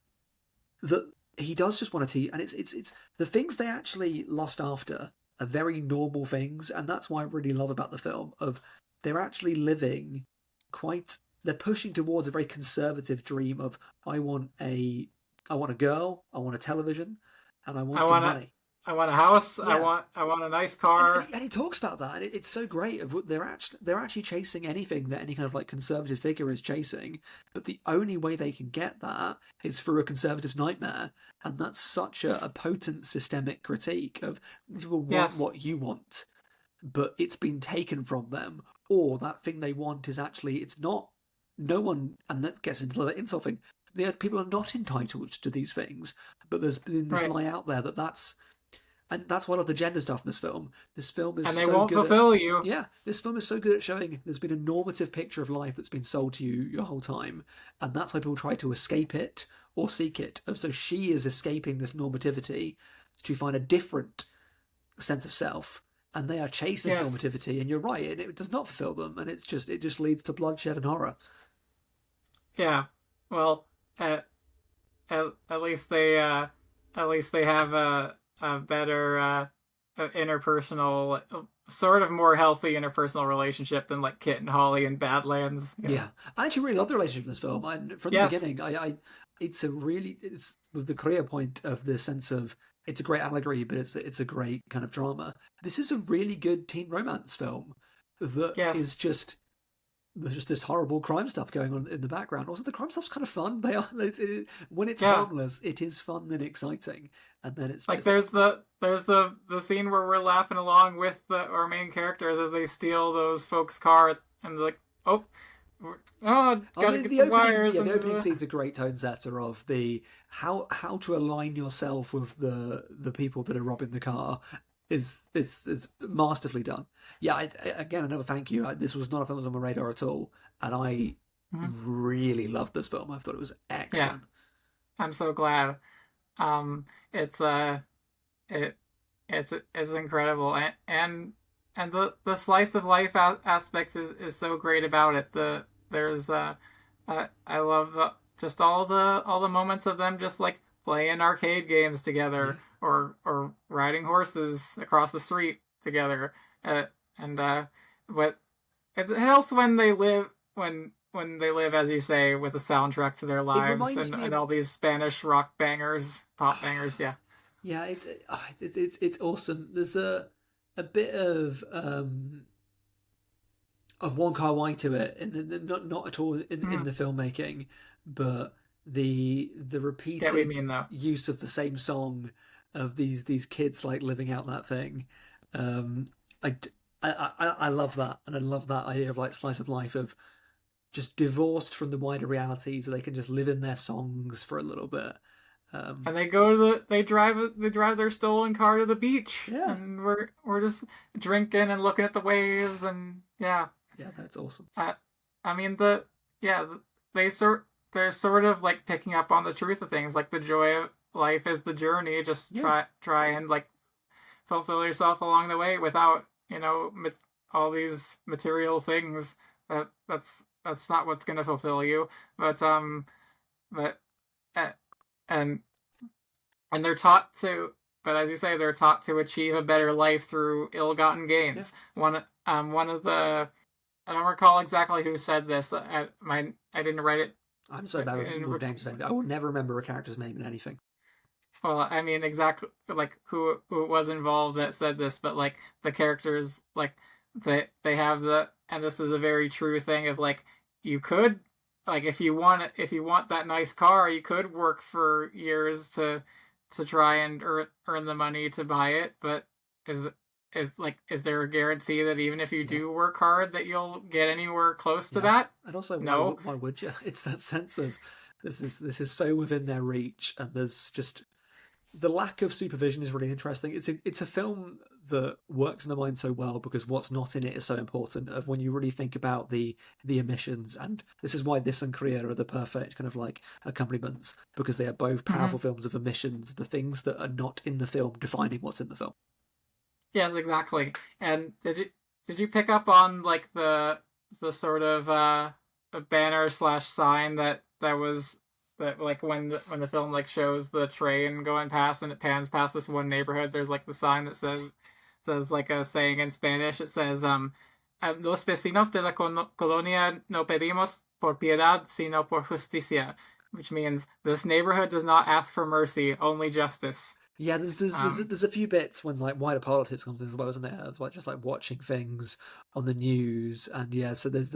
that he does just want to teach, and it's the things they actually lost after are very normal things, and that's why I really love about the film of they're actually living quite they're pushing towards a very conservative dream of I want a I want a girl, I want a television, and I want I some want to. money. I want a house. Yeah, I want a nice and car. he talks about that, and it's so great. They're actually chasing anything that any kind of like conservative figure is chasing, but the only way they can get that is through a conservative's nightmare, and that's such a potent systemic critique of these people want Yes, what you want, but it's been taken from them, or that thing they want is actually it's not. No one, and that gets into the insult thing. People are not entitled to these things, but there's been this right. lie out there and that's why I love the gender stuff in this film. This film is And they so won't good at fulfill you. yeah, this film is so good at showing there's been a normative picture of life that's been sold to you your whole time, and that's why people try to escape it or seek it. And so she is escaping this normativity to find a different sense of self, and they are chasing this Yes. normativity. And you're right, it does not fulfill them, and it just leads to bloodshed and horror. Yeah. Well, at at least they have a better interpersonal, sort of more healthy interpersonal relationship than like Kit and Holly in Badlands. You know. Yeah, I actually really love the relationship in this film. And from the Yes. beginning, it's a really, it's with the career point of the sense of it's a great allegory, but it's a great kind of drama. This is a really good teen romance film that is Yes. just there's just this horrible crime stuff going on in the background. Also, the crime stuff's kind of fun. When it's Yeah. harmless, it is fun and exciting, and then it's Like just there's the scene where we're laughing along with our main characters as they steal those folks' car and they're like, oh, oh, gotta get the wires yeah, and the opening scene's a great tone setter of the how to align yourself with the people that are robbing the car is masterfully done. Yeah, again, another thank you. This was not a film that was on my radar at all, and I Mhm. really loved this film. I thought it was Yeah. excellent. I'm so glad. It's it it's incredible and the slice of life aspects is so great about it. There's I love just all the moments of them just like playing arcade games Yeah, together or riding horses across the street together. Uh, and but it helps when they live when they live, as you say, with a soundtrack to their it lives reminds me and of all these Spanish rock bangers, pop bangers. Yeah. yeah, it's awesome. There's a bit of one car wide to it, and not at all in Mm. the filmmaking, but the Get what you repeated mean, though. use of the same song of these kids like living out that thing. Um, I, I love that, and I love that idea of like slice of life of just divorced from the wider reality, so they can just live in their songs for a little bit. Um, And they drive their stolen car to the beach, yeah, and we're just drinking and looking at the waves, and yeah, yeah, that's awesome. I, I mean yeah they they're sort of like picking up on the truth of things, like the joy of life is the journey. Just Yeah, try and like fulfill yourself along the way without all these material things. That's not what's gonna fulfill you. But but uh, and and they're taught to but as you say they're taught to achieve a better life through ill-gotten yeah. gains. One of the I don't recall exactly who said this. I didn't write it. I'm so bad with names of anything. I will never remember a character's name in anything. Well, I mean exactly like who was involved that said this, but like the characters like they have and this is a very true thing of like you could like if you want that nice car, you could work for years to try and earn the money to buy it, but is is there a guarantee that even if you Yeah. do work hard that you'll get anywhere close to Yeah. that? And also, No. why would you? It's that sense of this is so within their reach, and there's just the lack of supervision is really interesting. It's a film that works in the mind so well because what's not in it is so important. Of when you really think about the emissions, and this is why this and Cría are the perfect kind of like accompaniments because they are both Hmm. powerful films of emissions. The things that are not in the film defining what's in the film. Yes, exactly. And did you pick up on like the sort of a banner slash sign that was that like when the film like shows the train going past and it pans past this one neighborhood, there's like the sign that says like a saying in Spanish. It says los vecinos de la colonia no pedimos por piedad sino por justicia, which means this neighborhood does not ask for mercy, only justice. Yeah, Um, there's a few bits when like wider politics comes in as well, isn't there? Of like just like watching things on the news, and yeah, so there's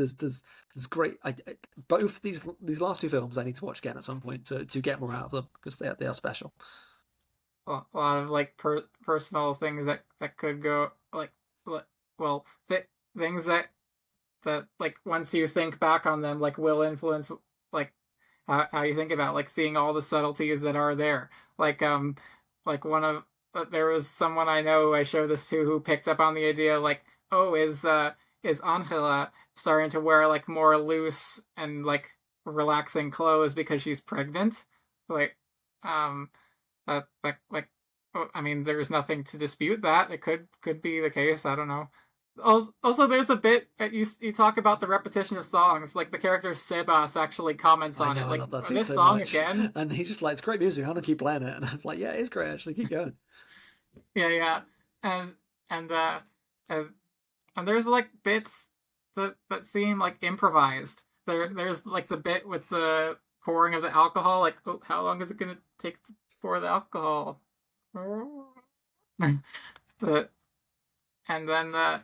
great. Both these last two films I need to watch again at some point to get more out of them because they are special. a lot of like personal things that could go like well things that like once you think back on them like will influence like how you think about like seeing all the subtleties that are there like one of there was someone I know I showed this to who picked up on the idea like oh is Angela starting to wear like more loose and like relaxing clothes because she's pregnant like um like I mean, there's nothing to dispute that. It could be the case. I don't know. Also, there's a bit that you talk about the repetition of songs. Like the character Sebas actually comments I on know it. I Like love that scene this so song much, again. and he's just like it's great music. I'm gonna keep playing it, and I was like, yeah, it's great. Actually, keep going. Yeah, yeah, and and uh and, and there's like bits that seem like improvised. There's like the bit with the pouring of the alcohol. Like, oh, how long is it gonna take to pour the alcohol? But and then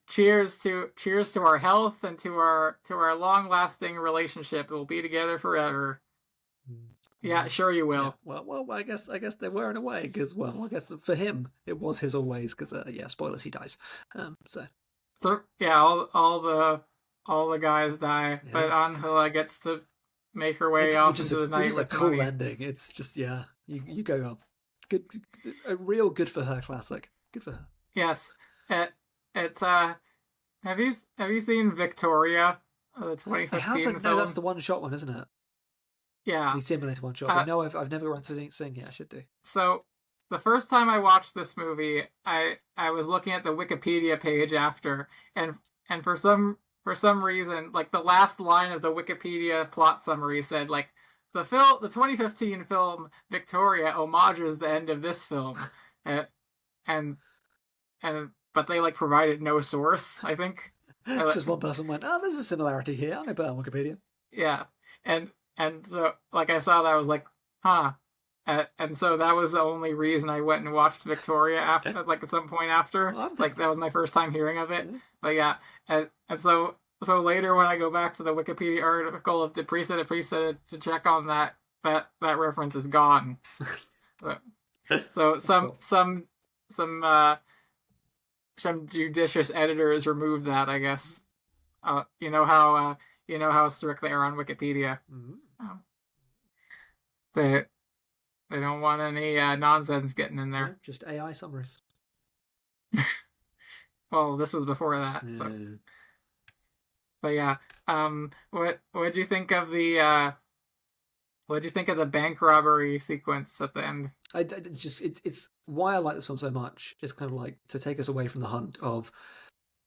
cheers to our health and to our long lasting relationship. We'll be together forever. Yeah, Mm. sure you Yeah, will. well, I guess they were in a way because well, I guess for him it was his always because yeah, spoilers, he dies. So So yeah, all the guys die, yeah, but Angela gets to make her way off into the which night is a with cool money. ending. It's just yeah, you go on. Good, a real good for her classic. Good for her. Yes, it it have you seen Victoria, the I 2015 haven't. No, that's film? the one shot one, isn't it? Yeah. The simulator one shot. But Uh, no, I've never got to seeing it. I should do. So the first time I watched this movie, I was looking at the Wikipedia page after, and and for some reason, like the last line of the Wikipedia plot summary said like the 2015 film Victoria homages the end of this film, and and and but they like provided no source. I think, It's just one person went, "Oh, there's a similarity here." I'm gonna put that on Wikipedia. yeah, and and so like I saw that I was like, huh. And so that was the only reason I went and watched Victoria after, like at some point after, Well, I'm like that was my first time hearing of it. yeah. But yeah, and so later when I go back to the Wikipedia article of Deprisa to check on that reference is gone. But, so Of some course. some some uh some judicious editors removed that, I guess. You know how strict they are on Wikipedia. Mhm. Um, they they don't want any nonsense getting in No, there. just AI summaries. Well, this was before that. So, Yeah. but yeah, what do you think of the bank robbery sequence at the end? It's just it's why I like this film so much. It's kind of like to take us away from the hunt of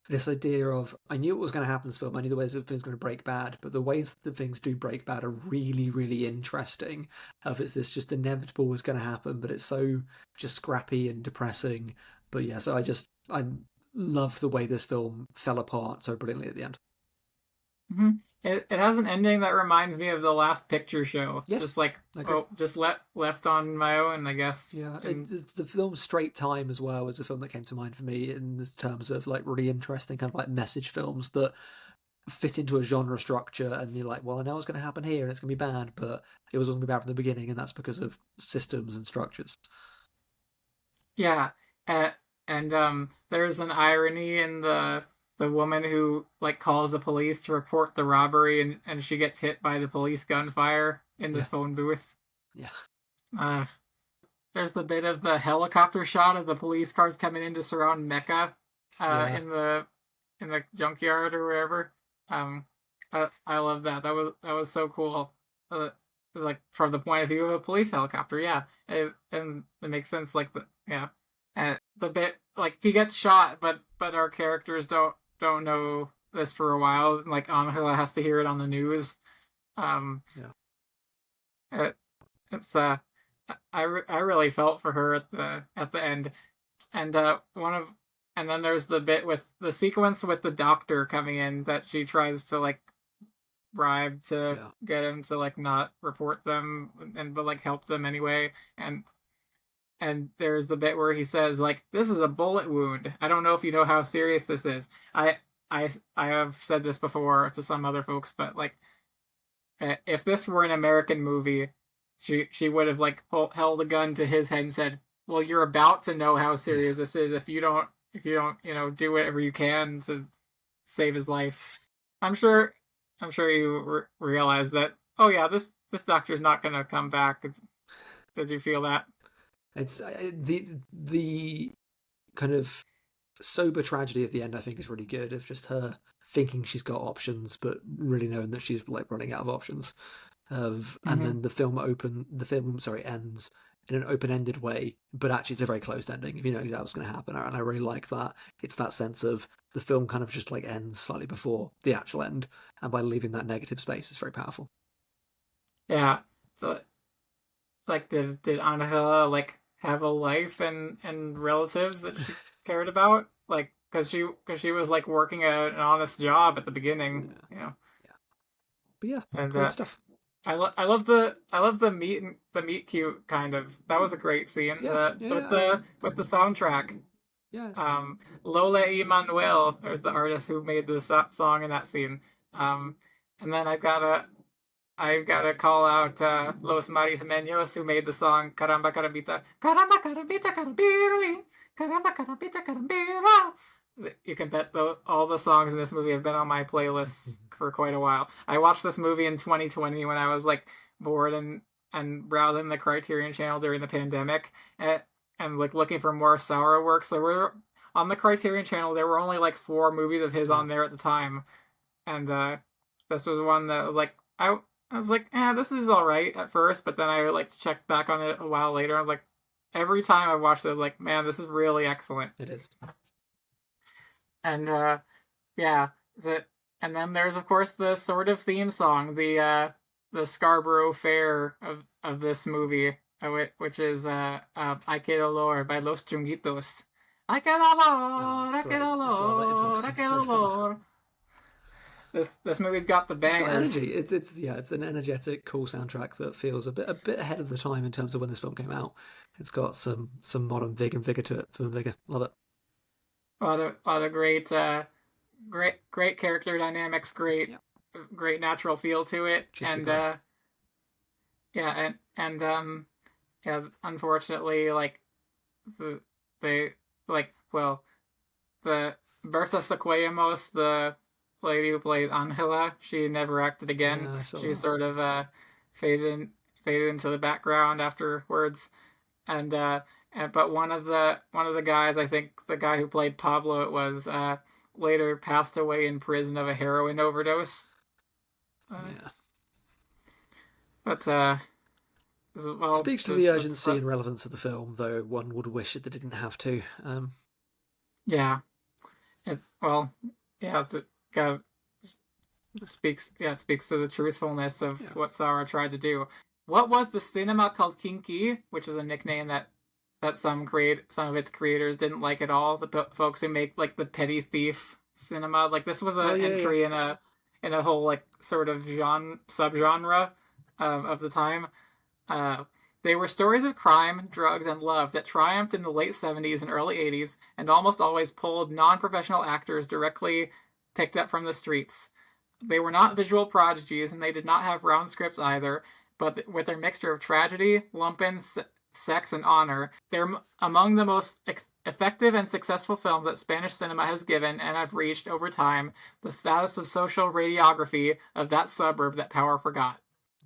this idea of I knew what was going to happen in this film. I knew the ways that things going to break bad, but the ways that things do break bad are really, really interesting. Of it's this just inevitable was going to happen, but it's so just scrappy and depressing. But yeah, so I love the way this film fell apart so brilliantly at the end. Hmm. It has an ending that reminds me of the Last Picture Show. Yes, Just like, I agree. oh, just left on my own, I guess. Yeah, And it's the film Straight Time as well was a film that came to mind for me in terms of like really interesting kind of like message films that fit into a genre structure, and you're like, well, I know what's going to happen here, and it's going to be bad, but it was going to be bad from the beginning, and that's because of systems and structures. yeah, uh, there's an irony in the woman who like calls the police to report the robbery, and she gets hit by the police gunfire in the Yeah. phone booth. Yeah. Uh, there's the bit of the helicopter shot of the police cars coming in to surround Mecca, Yeah. in the junkyard or wherever. Um, I love that. That was so cool. Like from the point of view of a police helicopter, yeah, and it makes sense. Like yeah, and the bit like he gets shot, but our characters don't know this for a while. Like Angela has to hear it on the news. Um, Yeah. it, it's I really felt for her at the end, and and then there's the bit with the sequence with the doctor coming in that she tries to like bribe to Yeah. get him to like not report them and but like help them anyway, and there's the bit where he says like this is a bullet wound. I don't know if you know how serious this is. I have said this before to some other folks, but like if this were an American movie, she would have like held a gun to his head and said, "Well, you're about to know how serious this is if you don't do whatever you can to save his life." I'm sure you realize that. Oh yeah, this doctor's not gonna come back. Did you feel that? It's the kind of sober tragedy at the end. I think is really good. Of just her thinking she's got options, but really knowing that she's like running out of options. And Mm-hmm. then the film ends in an open-ended way, but actually it's a very closed ending if you know exactly what's going to happen. And I really like that. It's that sense of the film kind of just like ends slightly before the actual end, and by leaving that negative space, it's very powerful. Yeah. So like did Angela like have a life and relatives that she cared about? Like because she was like working an honest job at the beginning, Yeah, you know. yeah. But yeah, And great stuff. I love the meet cute kind of. That was a great scene. Yeah, With yeah, the soundtrack. yeah. Lola Emanuel is the artist who made the song in that scene. Um, and then I've gotta call out Los Marimeños who made the song Caramba Carambita Caramba Carambita Carambiri Caramba Carambita Carambira. You can bet all the songs in this movie have been on my playlists for quite a while. I watched this movie in 2020 when I was like bored and browsing the Criterion Channel during the pandemic, and like looking for more Saura works. There were on the Criterion Channel there were only like 4 movies of his Yeah. on there at the time, and this was one that was like I was like, this is all right at first, but then I like checked back on it a while later. I was like, every time I watched it, I was like, man, this is really excellent. It is. And yeah, the and then there's of course the sort of theme song, the Scarborough Fair of this movie, which is "Ay que dolor" by Los Chunguitos. Ay que Oh, dolor, it's ay que great. It's lovely. dolor, ay It's que so fun. dolor. This movie's got the It's got bangers. energy. It's an energetic, cool soundtrack that feels a bit ahead of the time in terms of when this film came out. It's got some modern vigor to it. Film vigor. Love it. A lot of great character dynamics, Yeah. great natural feel to it, Just and superb. yeah, and yeah, unfortunately, like the they like well the Bertha Sequeamos, the lady who played Angela, she never acted again. Yeah, I saw She that. sort of faded faded into the background afterwards, and but one of the guys, I think the guy who played Pablo, it was later passed away in prison of a heroin overdose. Uh, Yeah. but well, Speaks to the urgency and relevance of the film, though one would wish it didn't have to. yeah, well, yeah, got it speaks to the truthfulness of Yeah. what Saura tried to do. What was the cinema called Kinky, which is a nickname that some of its creators didn't like at all. The folks who make like the petty thief cinema, like this was Oh an yeah, yeah. entry in a whole like sort of subgenre of the time. Uh, they were stories of crime, drugs, and love that triumphed in the late 70s and early 80s, and almost always pulled non-professional actors directly picked up from the streets. They were not visual prodigies, and they did not have round scripts either, but with their mixture of tragedy, lumpen, sex, and honor, they're among the most effective and successful films that Spanish cinema has given and have reached over time the status of social radiography of that suburb that power forgot.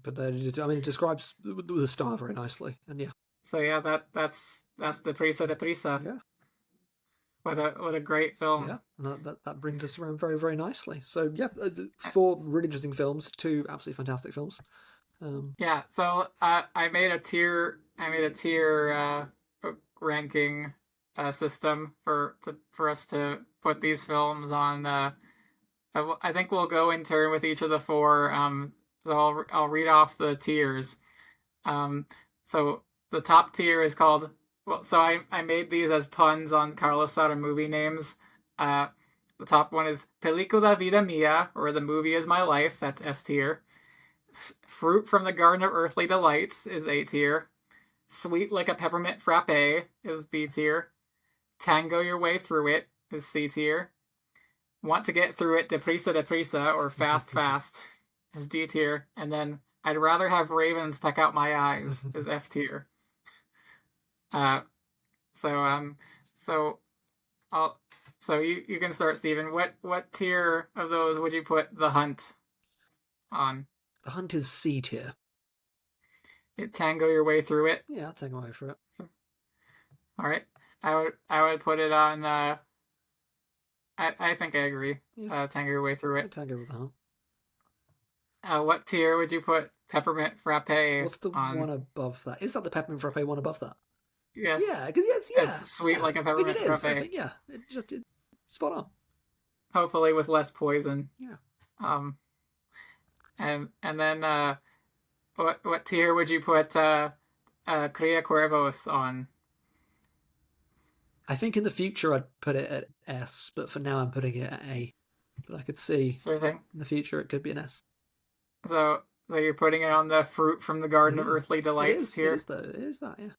But it describes the style very nicely, and yeah. So yeah, that's Deprisa, Deprisa. Yeah. What a great film. Yeah, and that brings us around very, very nicely. So yeah, 4 really interesting films, 2 absolutely fantastic films. Yeah, so I made a tier ranking system for us to put these films on. I think we'll go in turn with each of the 4. So I'll read off the tiers. So the top tier is called. Well, so I made these as puns on Carlos Saura movie names. The top one is Película Vida Mía, or The Movie Is My Life. That's S tier. Fruit from the Garden of Earthly Delights is A tier. Sweet Like a Peppermint Frappé is B tier. Tango Your Way Through It is C tier. Want to Get Through It, Deprisa Deprisa, or Fast Fast is D tier. And then I'd Rather Have Ravens Peck Out My Eyes is F tier. So you can start, Stephen. What tier of those would you put The Hunt on? The Hunt is C tier. Tango Your Way Through It. Yeah, I'll tango away for it. All right, I would put it on. I think I agree. Yeah. Tango Your Way Through It. Tango with The Hunt. What tier would you put Peppermint Frappé? What's the on? one above that? Is that the Peppermint Frappé one above that? Yes. Yeah, because yeah. It's sweet like a peppermint frappe. I think, yeah, it's spot on. Hopefully with less poison. Yeah. And then what tier would you put Cría, Cuervos on? I think in the future I'd put it at S, but for now I'm putting it at A. But I could see sure thing. In the future it could be an S. So you're putting it on the Fruit from the Garden of Earthly Delights tier? It is that, yeah.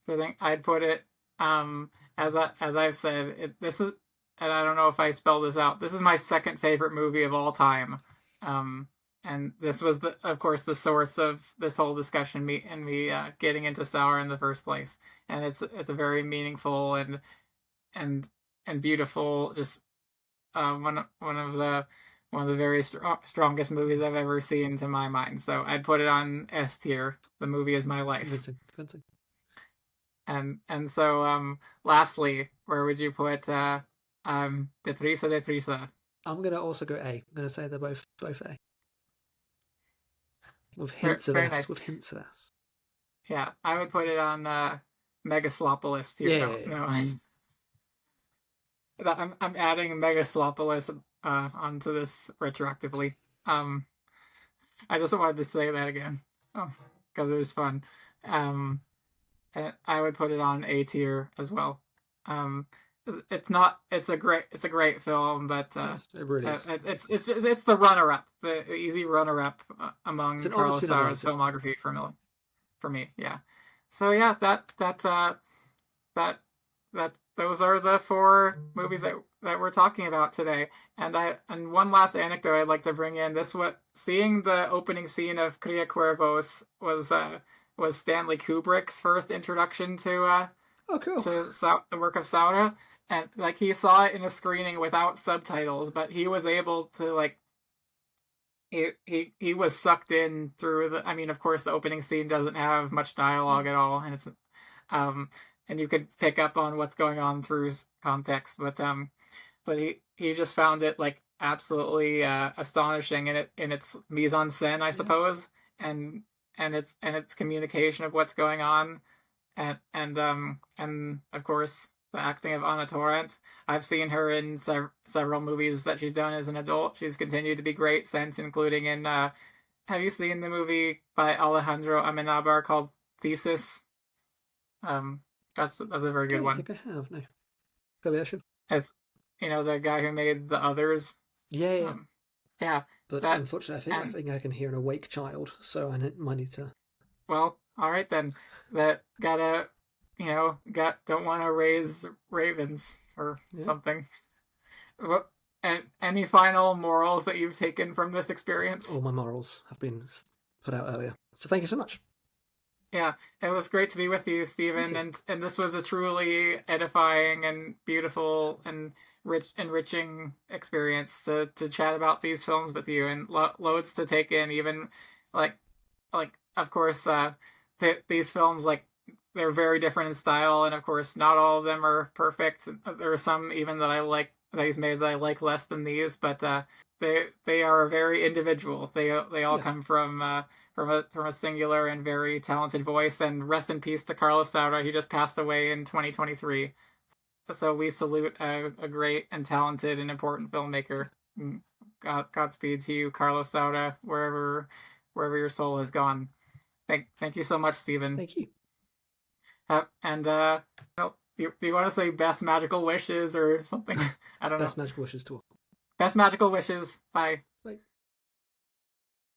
So I think I'd put it as I've said, this is, and I don't know if I spelled this out. This is my second favorite movie of all time. And this was of course the source of this whole discussion, me getting into Saura in the first place. And it's a very meaningful and beautiful, just one of the very strongest movies I've ever seen to my mind. So I'd put it on S tier. The Movie Is My Life. Convincing. And so lastly, where would you put Deprisa Deprisa? I'm gonna also go A. I'm gonna say they're both A. With hints of very S. nice. With hints of S. Yeah, I would put it on Megaslopolis tier. No, I'm adding Megaslopolis onto this retroactively. I just wanted to say that again because it was fun. And I would put it on A tier as well. It's a great film, but it really is. It's the runner-up, the easy runner-up among Carlos Saura's filmography for me. Yeah. So yeah, those are the 4 movies that we're talking about today. And one last anecdote I'd like to bring in. Seeing the opening scene of Cría Cuervos was Stanley Kubrick's first introduction to the work of Saura. And like he saw it in a screening without subtitles, but he was able to he was sucked in through the. I mean, of course, the opening scene doesn't have much dialogue at all, and it's and you could pick up on what's going on through context, but he just found it absolutely astonishing in its mise en scène, I suppose, and its communication of what's going on, and of course the acting of Anna Torrent. I've seen her in several movies that she's done as an adult. She's continued to be great since, including in. Have you seen the movie by Alejandro Amenabar called Thesis? That's a very good one. I think I have, no. Clearly I should. It's the guy who made The Others. Yeah. Yeah. But unfortunately, I think I can hear an awake child, so I might need to. Well, all right then. That don't want to raise ravens or something. And any final morals that you've taken from this experience? All my morals have been put out earlier. So thank you so much. Yeah, it was great to be with you, You Stephen, too. and this was a truly edifying and beautiful and enriching experience to chat about these films with you, and loads to take in. Even like of course, these films, like, they're very different in style, and of course not all of them are perfect. There are some even that I like that he's made that I like less than these, but they are very individual. They all Yeah. come from a singular and very talented voice. And rest in peace to Carlos Saura. He just passed away in 2023. So we salute a great and talented and important filmmaker. Godspeed to you, Carlos Saura, wherever your soul has gone. Thank you so much, Stephen. Thank you. And do you want to say best magical wishes or something? I don't know. Best magical wishes to all. Best magical wishes. Bye. Bye.